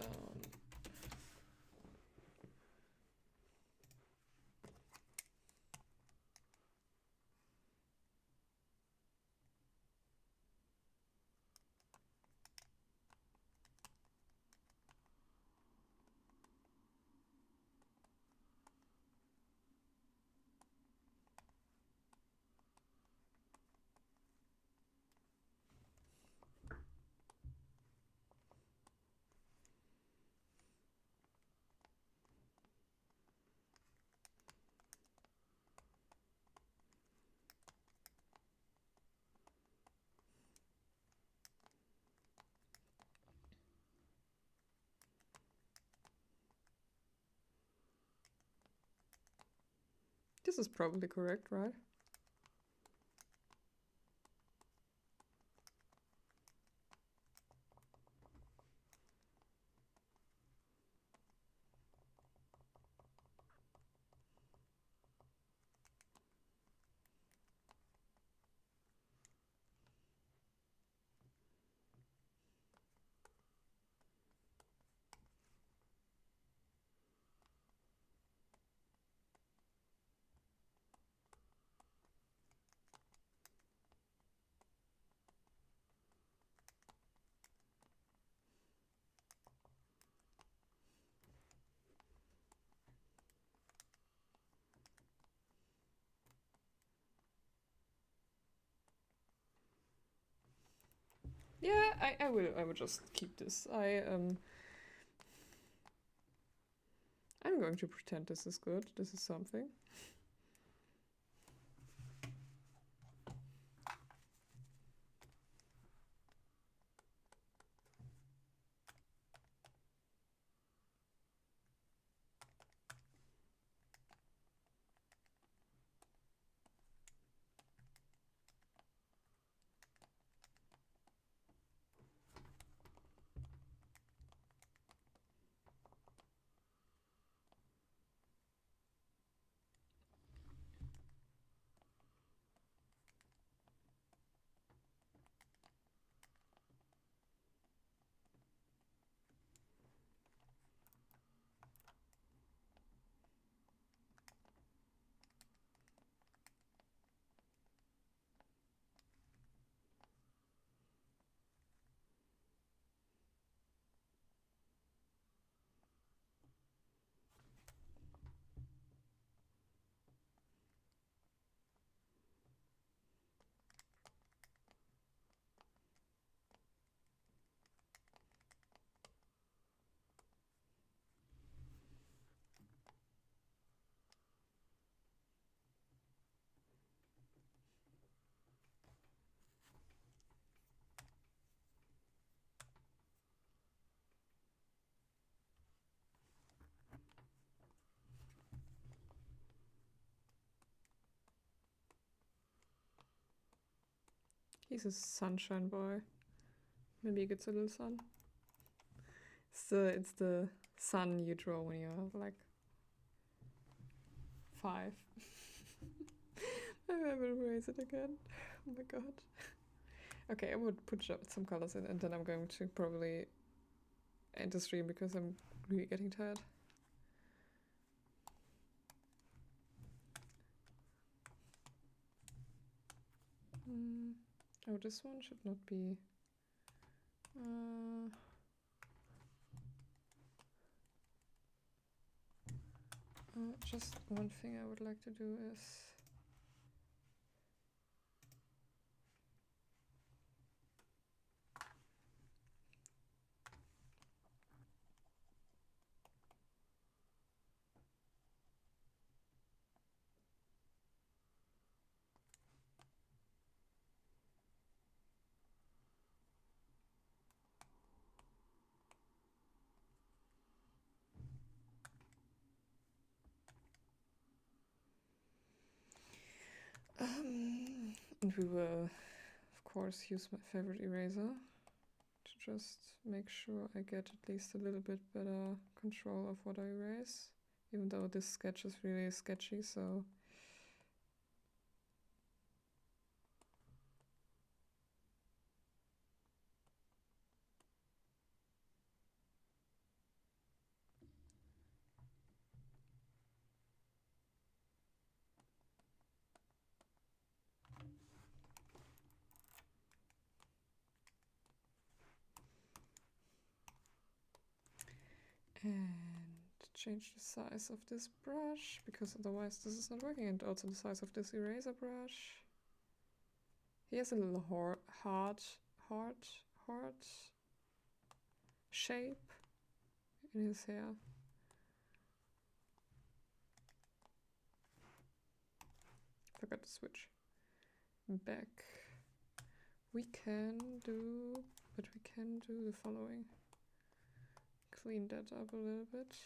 [SPEAKER 1] This is probably correct, right? Yeah, I will just keep this. I'm going to pretend this is good. This is something. He's a sunshine boy. Maybe he gets a little sun. It's the sun you draw when you're like 5. I will erase it again. Oh my god. Okay, I would put some colors in and then I'm going to probably end the stream because I'm really getting tired. Oh, this one should not be... just one thing I would like to do is... and we will, of course, use my favorite eraser to just make sure I get at least a little bit better control of what I erase, even though this sketch is really sketchy, so... And change the size of this brush, because otherwise this is not working, and also the size of this eraser brush. He has a little heart shape in his hair. Forgot to switch back. We can do the following. Clean that up a little bit.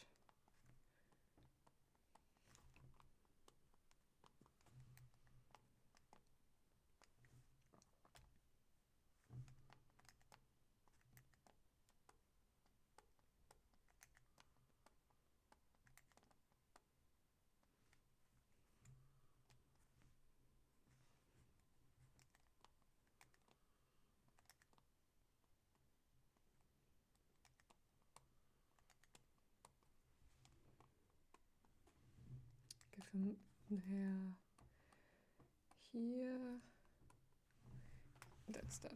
[SPEAKER 1] Give him hair here. That's that.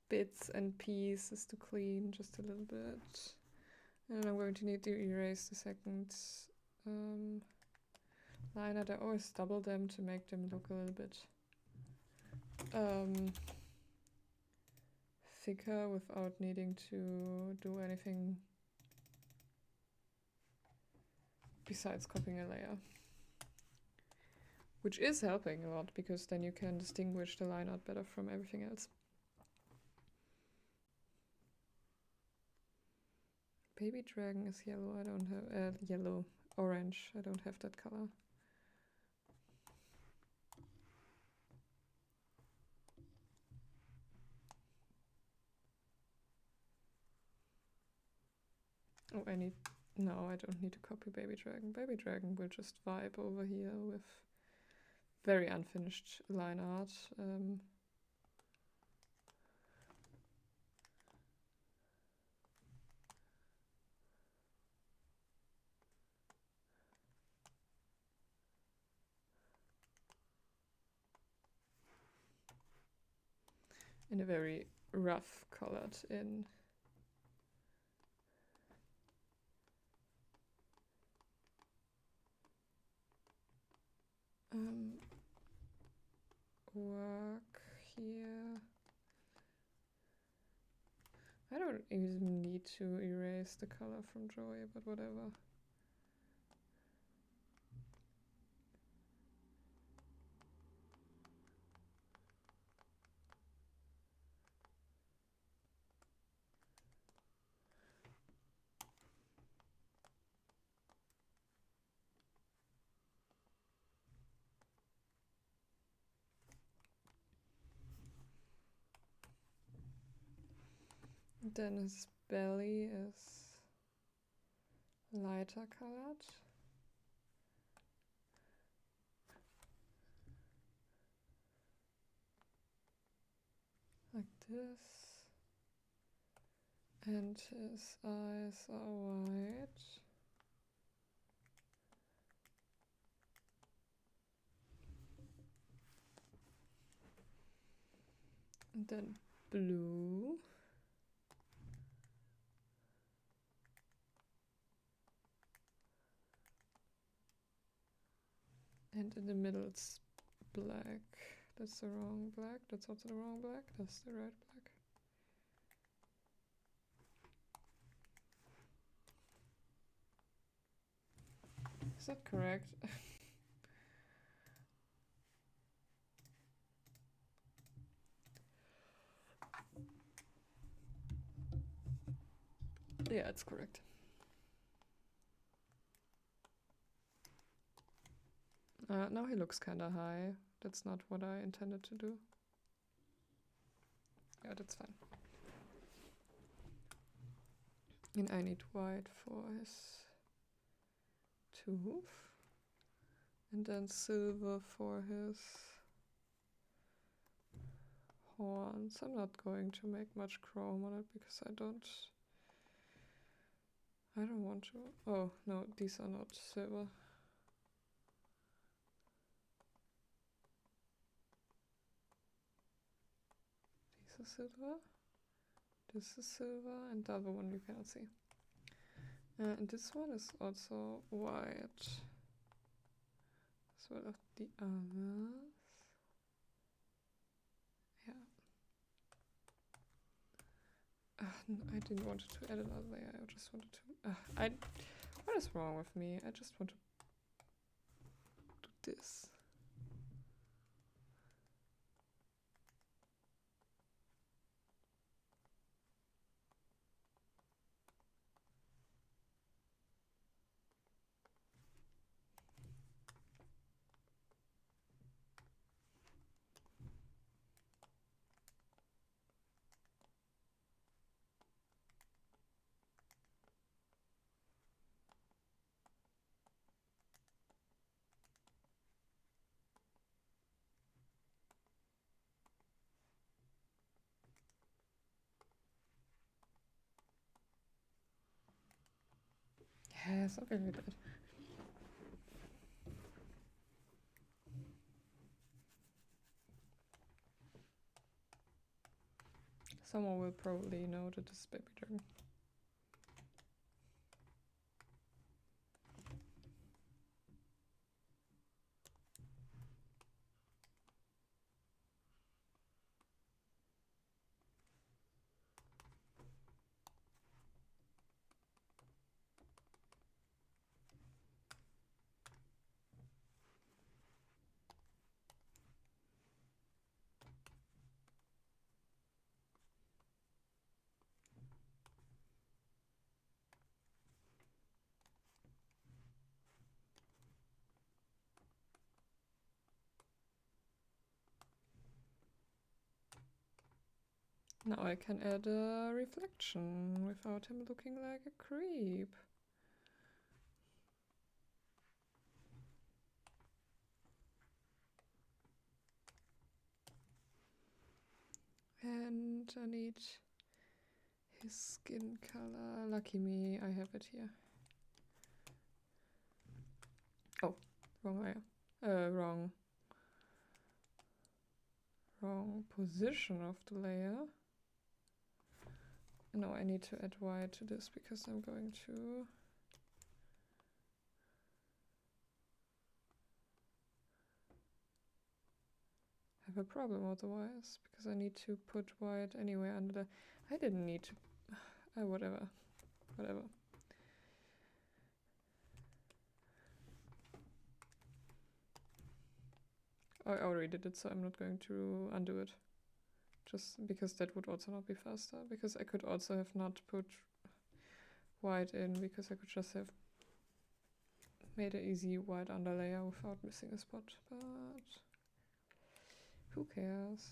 [SPEAKER 1] Bits and pieces to clean just a little bit. And I'm going to need to erase the second liner. I always double them to make them look a little bit thicker without needing to do anything besides copying a layer. Which is helping a lot, because then you can distinguish the line art better from everything else. Baby dragon is yellow. I don't have yellow, orange. I don't have that color. Oh, no, I don't need to copy Baby Dragon. Baby Dragon will just vibe over here with very unfinished line art. in a very rough colored in. Work here. I don't even need to erase the color from Joey, but whatever. Then his belly is lighter colored. Like this. And his eyes are white. And then blue. And in the middle it's black. That's the wrong black. That's also the wrong black. That's the right black. Is that correct? Yeah, it's correct. Now he looks kind of high. That's not what I intended to do. Yeah, that's fine. And I need white for his tooth. And then silver for his horns. I'm not going to make much chrome on it because I don't want to. Oh, no, these are not silver. These are silver. This is silver, and the other one you cannot see. And this one is also white, as well as the others. Yeah. I didn't want to add another layer. I just wanted to. What is wrong with me? I just want to do this. Yeah, something like that. Someone will probably know that this is baby dragon. Now I can add a reflection without him looking like a creep. And I need his skin color. Lucky me, I have it here. Oh, wrong layer. Wrong wrong position of the layer. No, I need to add white to this because I'm going to have a problem otherwise, because I need to put white anywhere under the... I didn't need to... whatever. I already did it, so I'm not going to undo it. Just because that would also not be faster. Because I could also have not put white in, because I could just have made an easy white underlayer without missing a spot. But who cares?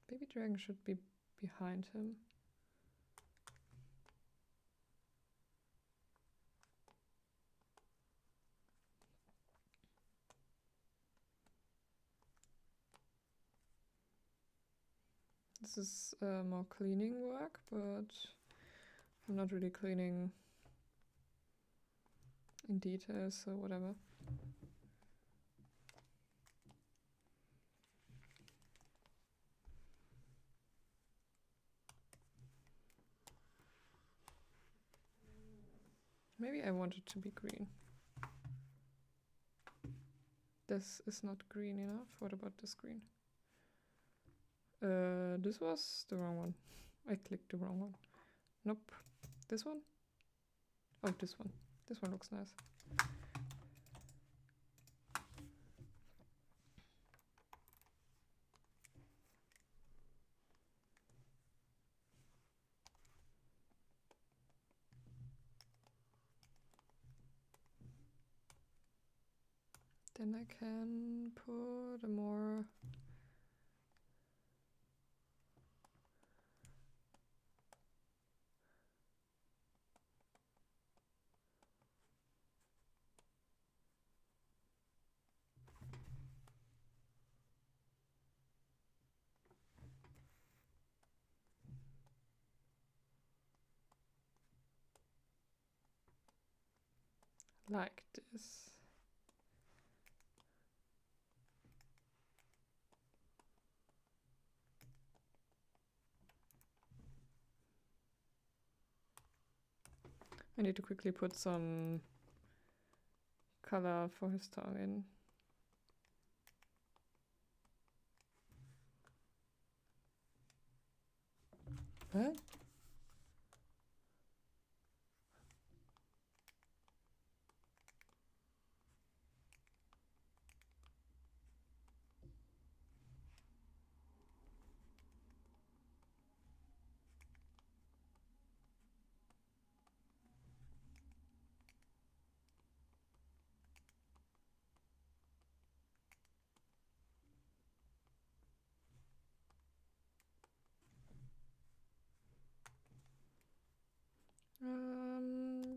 [SPEAKER 1] Baby dragon should be behind him. This is more cleaning work, but I'm not really cleaning in detail, so whatever. Maybe I want it to be green. This is not green enough. What about this green? This was the wrong one. I clicked the wrong one. Nope. This one? Oh, this one. This one looks nice. Then I can put a more like this. I need to quickly put some color for his tongue in. What?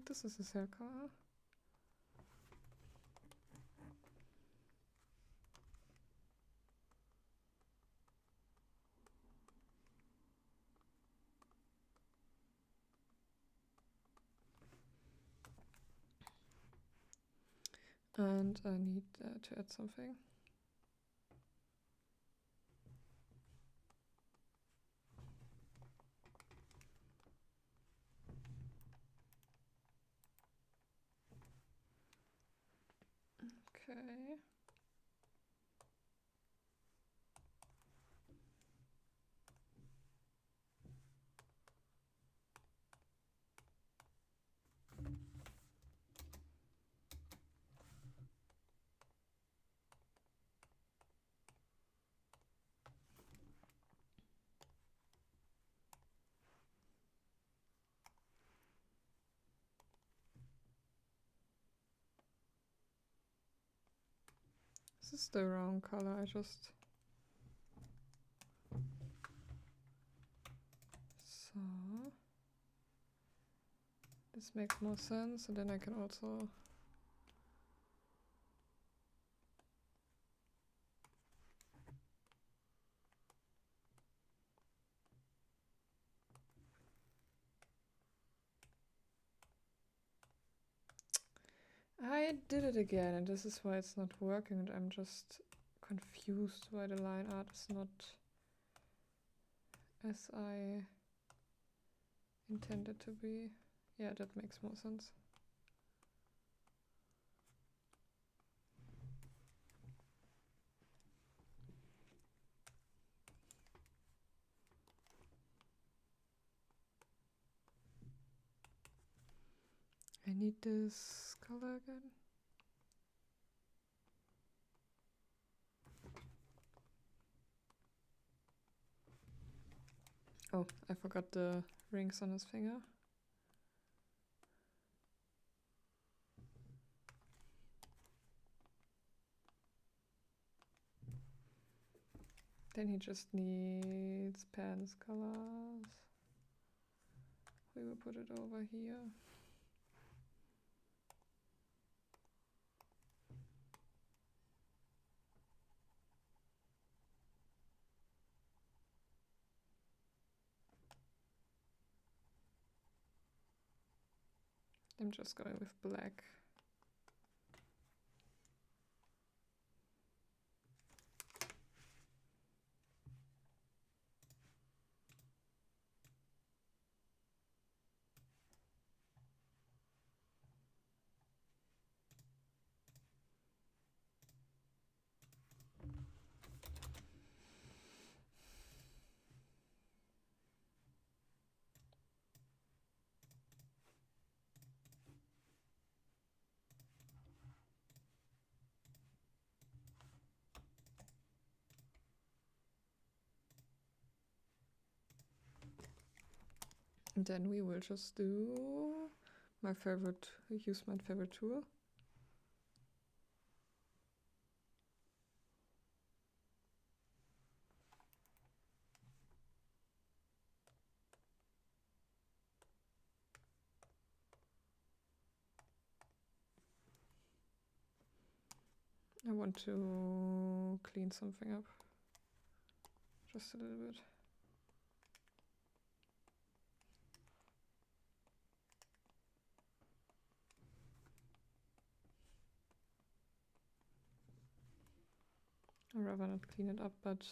[SPEAKER 1] This is his hair color. And I need to add something. Okay. This is the wrong color, I just... So... This makes more sense, and then I can also... I did it again, and this is why it's not working, and I'm just confused why the line art is not as I intended to be. Yeah, that makes more sense. I need this color again. Oh, I forgot the rings on his finger. Then he just needs pants colors. We will put it over here. I'm just going with black. And then we will just do use my favorite tool. I want to clean something up. Just a little bit. I'd rather not clean it up, but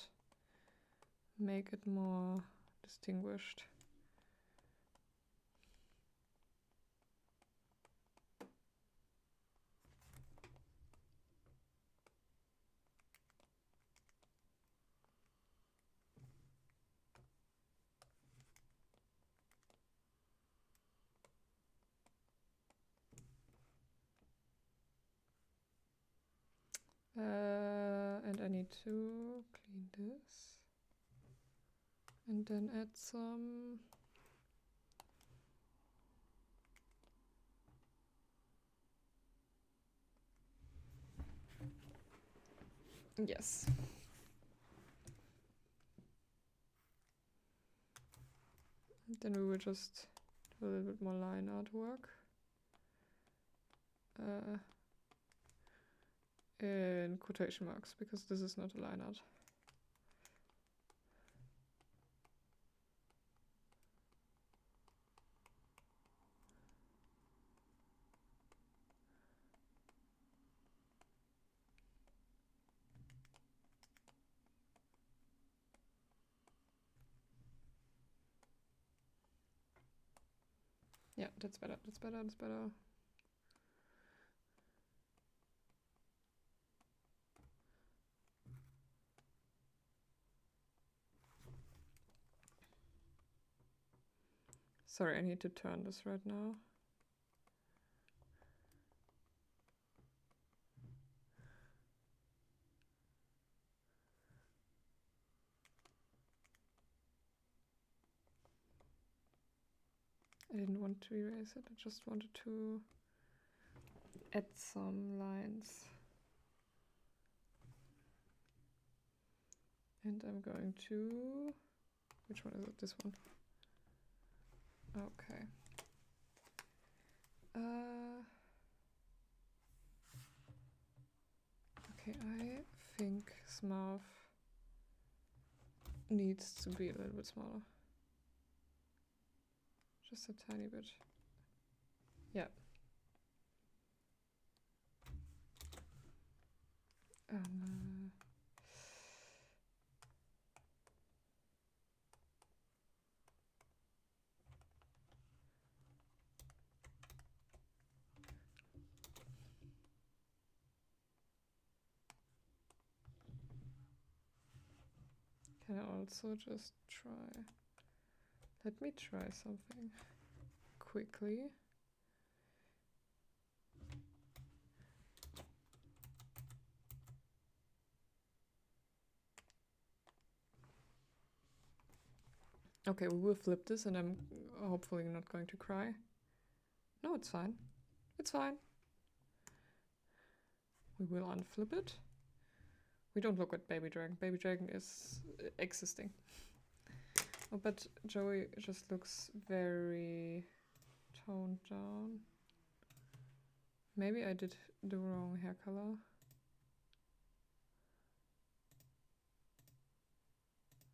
[SPEAKER 1] make it more distinguished. And I need to clean this. And then add some... Yes. Then we will just do a little bit more line artwork. In quotation marks, because this is not a line art. Yeah, that's better, that's better, that's better. Sorry, I need to turn this right now. I didn't want to erase it, I just wanted to add some lines. And I'm going to, which one is it? This one. Okay. Okay, I think Smurf needs to be a little bit smaller. Just a tiny bit. Yeah. Can I also just try? Let me try something quickly. Okay, we will flip this and I'm hopefully not going to cry. No, it's fine. It's fine. We will unflip it. We don't look at Baby Dragon. Baby Dragon is existing. Oh, but Joey just looks very toned down. Maybe I did the wrong hair color.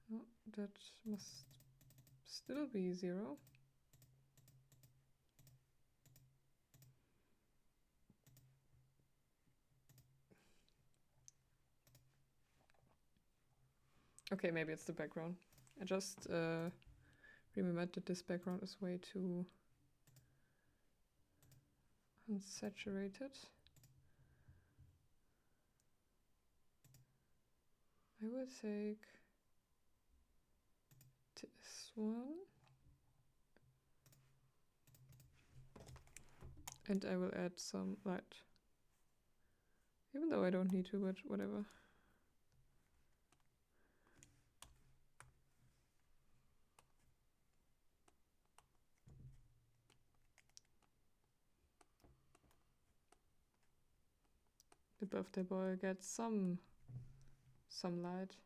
[SPEAKER 1] No, that must still be 0. Okay, maybe it's the background. I just remembered that this background is way too unsaturated. I will take this one. And I will add some light. Even though I don't need to, but whatever. The birthday boy gets some light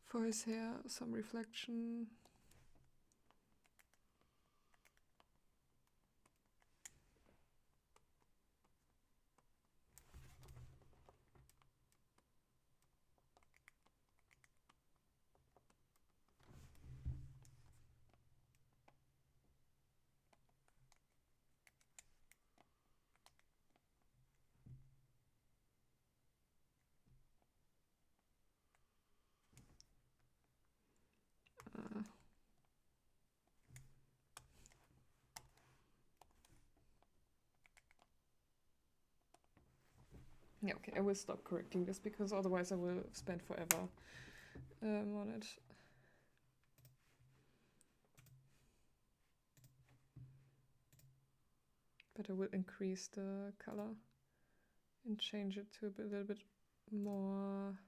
[SPEAKER 1] for his hair, some reflection. Yeah, okay, I will stop correcting this because otherwise I will spend forever on it. But I will increase the color and change it to a little bit more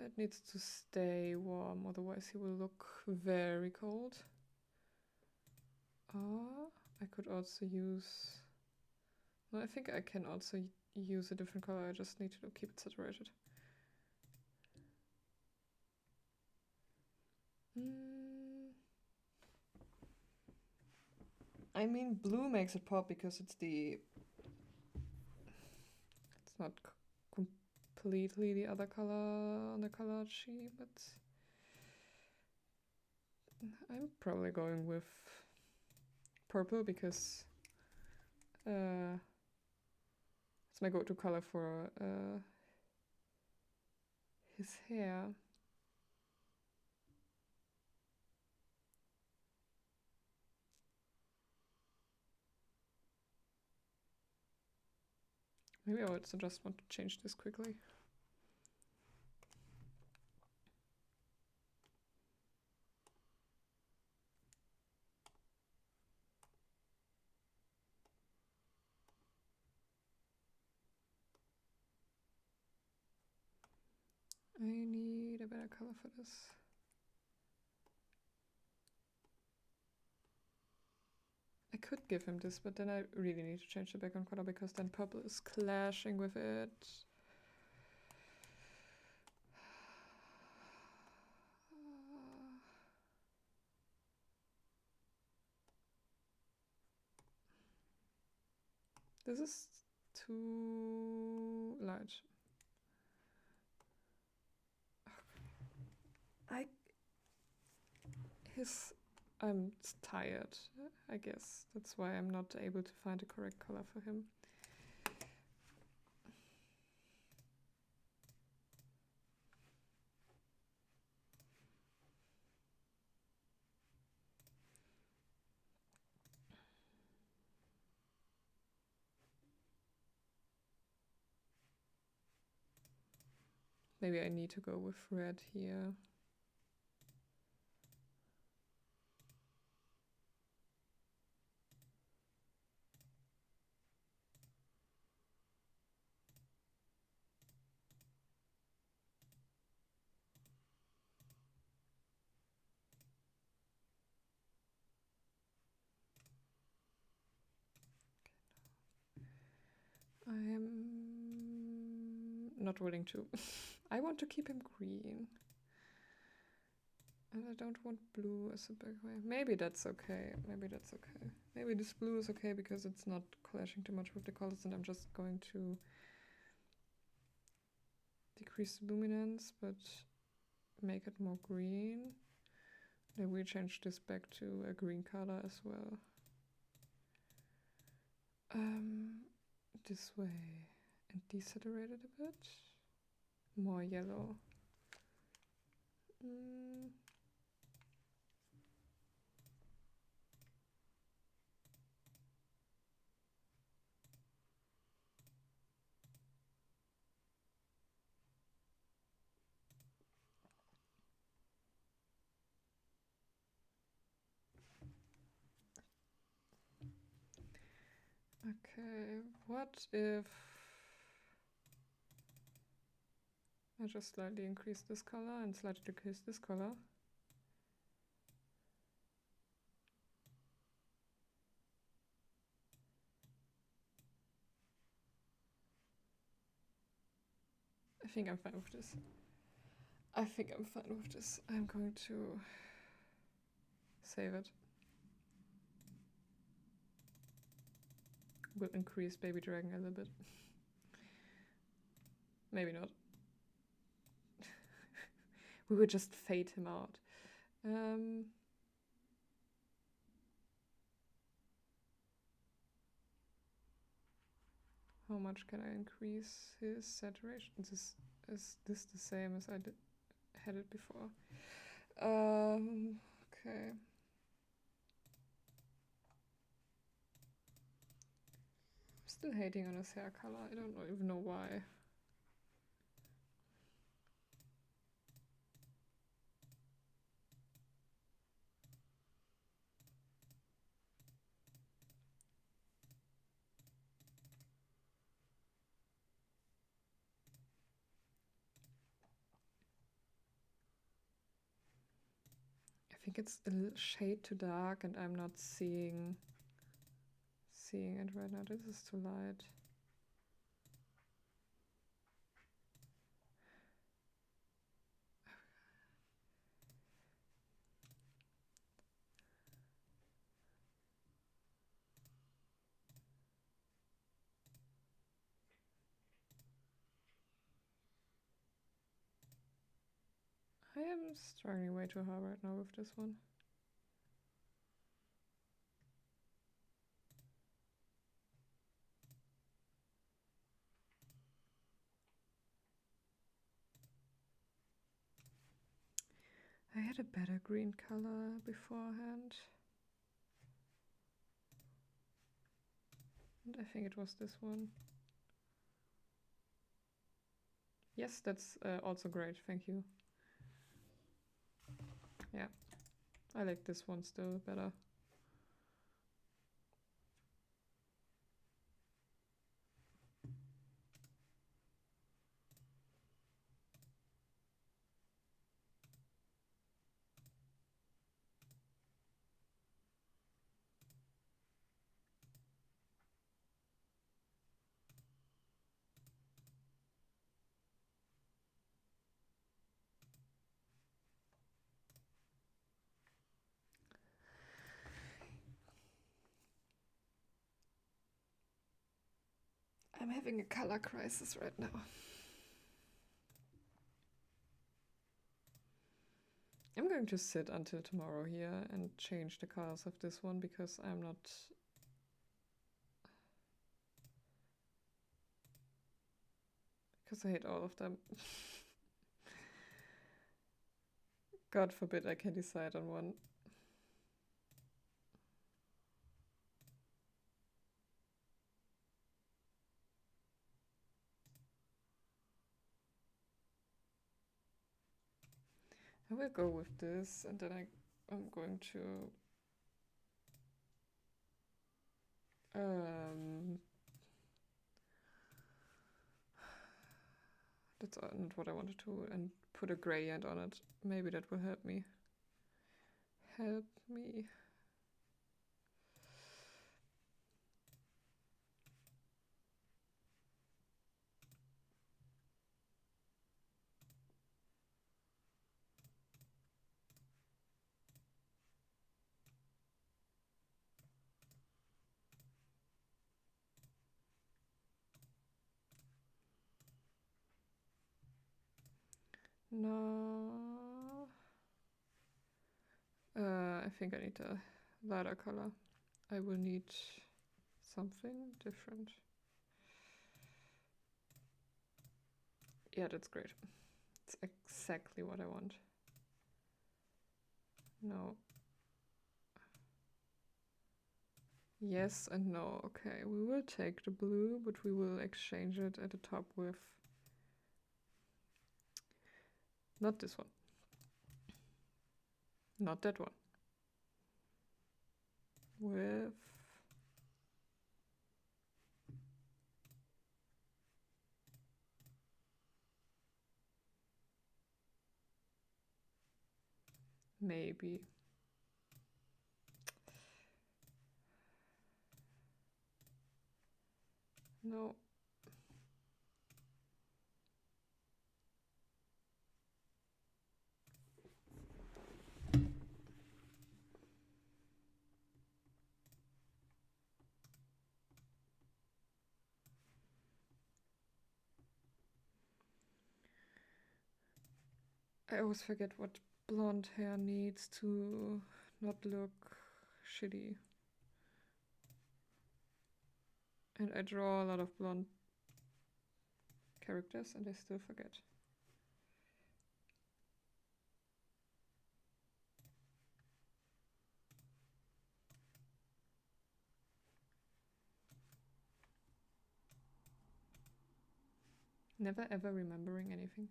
[SPEAKER 1] it needs to stay warm, otherwise he will look very cold. I could also use... No, I think I can also use a different color, I just need to keep it saturated. I mean, blue makes it pop because it's the... It's not completely the other color on the color sheet, but... I'm probably going with purple because it's my go-to color for his hair. Maybe I also just want to change this quickly. I need a better color for this. could give him this, but then I really need to change the background color because then purple is clashing with it. This is too light. I'm tired, I guess. That's why I'm not able to find the correct color for him. Maybe I need to go with red here. I'm not willing to. I want to keep him green. And I don't want blue as a background. Maybe that's okay. Maybe that's okay. Maybe this blue is okay because it's not clashing too much with the colors, and I'm just going to decrease the luminance, but make it more green. Then we change this back to a green color as well. This way. And desaturate it a bit. More yellow. Okay, what if I just slightly increase this color and slightly decrease this color? I think I'm fine with this. I think I'm fine with this. I'm going to save it. Will increase Baby Dragon a little bit. Maybe not. We will just fade him out. How much can I increase his saturation? Is this the same as I had it before? Okay. I'm still hating on his hair color. I don't even know why. I think it's a little shade too dark and I'm not seeing it right now. This is too light. I am struggling way too hard right now with this one. I had a better green color beforehand. And I think it was this one. Yes, that's also great, thank you. Yeah, I like this one still better. I'm having a color crisis right now. I'm going to sit until tomorrow here and change the colors of this one because I'm not... Because I hate all of them. God forbid I can decide on one. I will go with this, and then I'm going to that's not what I wanted to, and put a gradient on it. Maybe that will help me. Help me. No. I think I need a lighter color. I will need something different. Yeah, that's great. It's exactly what I want. No. Yes and no. Okay, we will take the blue, but we will exchange it at the top with... Not this one. Not that one. With... Maybe. No. I always forget what blonde hair needs to not look shitty. And I draw a lot of blonde characters and I still forget. Never ever remembering anything.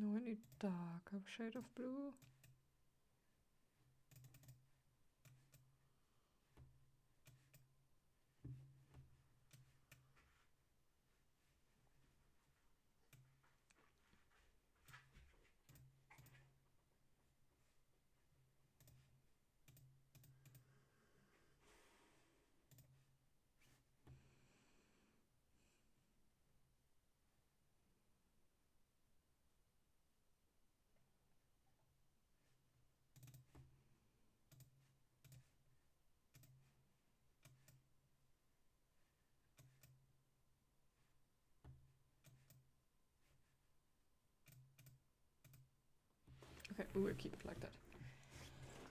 [SPEAKER 1] No, I need darker shade of blue. Okay, we will keep it like that.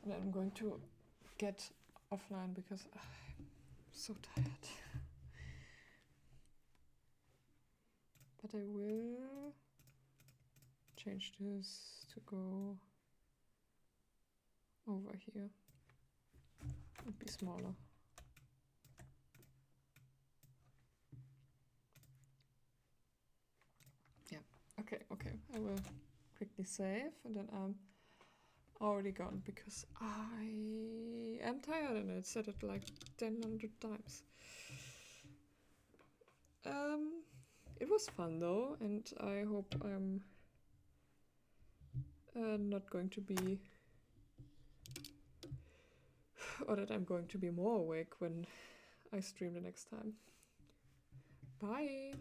[SPEAKER 1] And then I'm going to get offline because I'm so tired. But I will change this to go over here. It'd be smaller. Yeah, okay, I will quickly save and then I'm already gone because I am tired and I said it like 1,000 times. It was fun though, and I hope I'm not going to be, or that I'm going to be more awake when I stream the next time. Bye!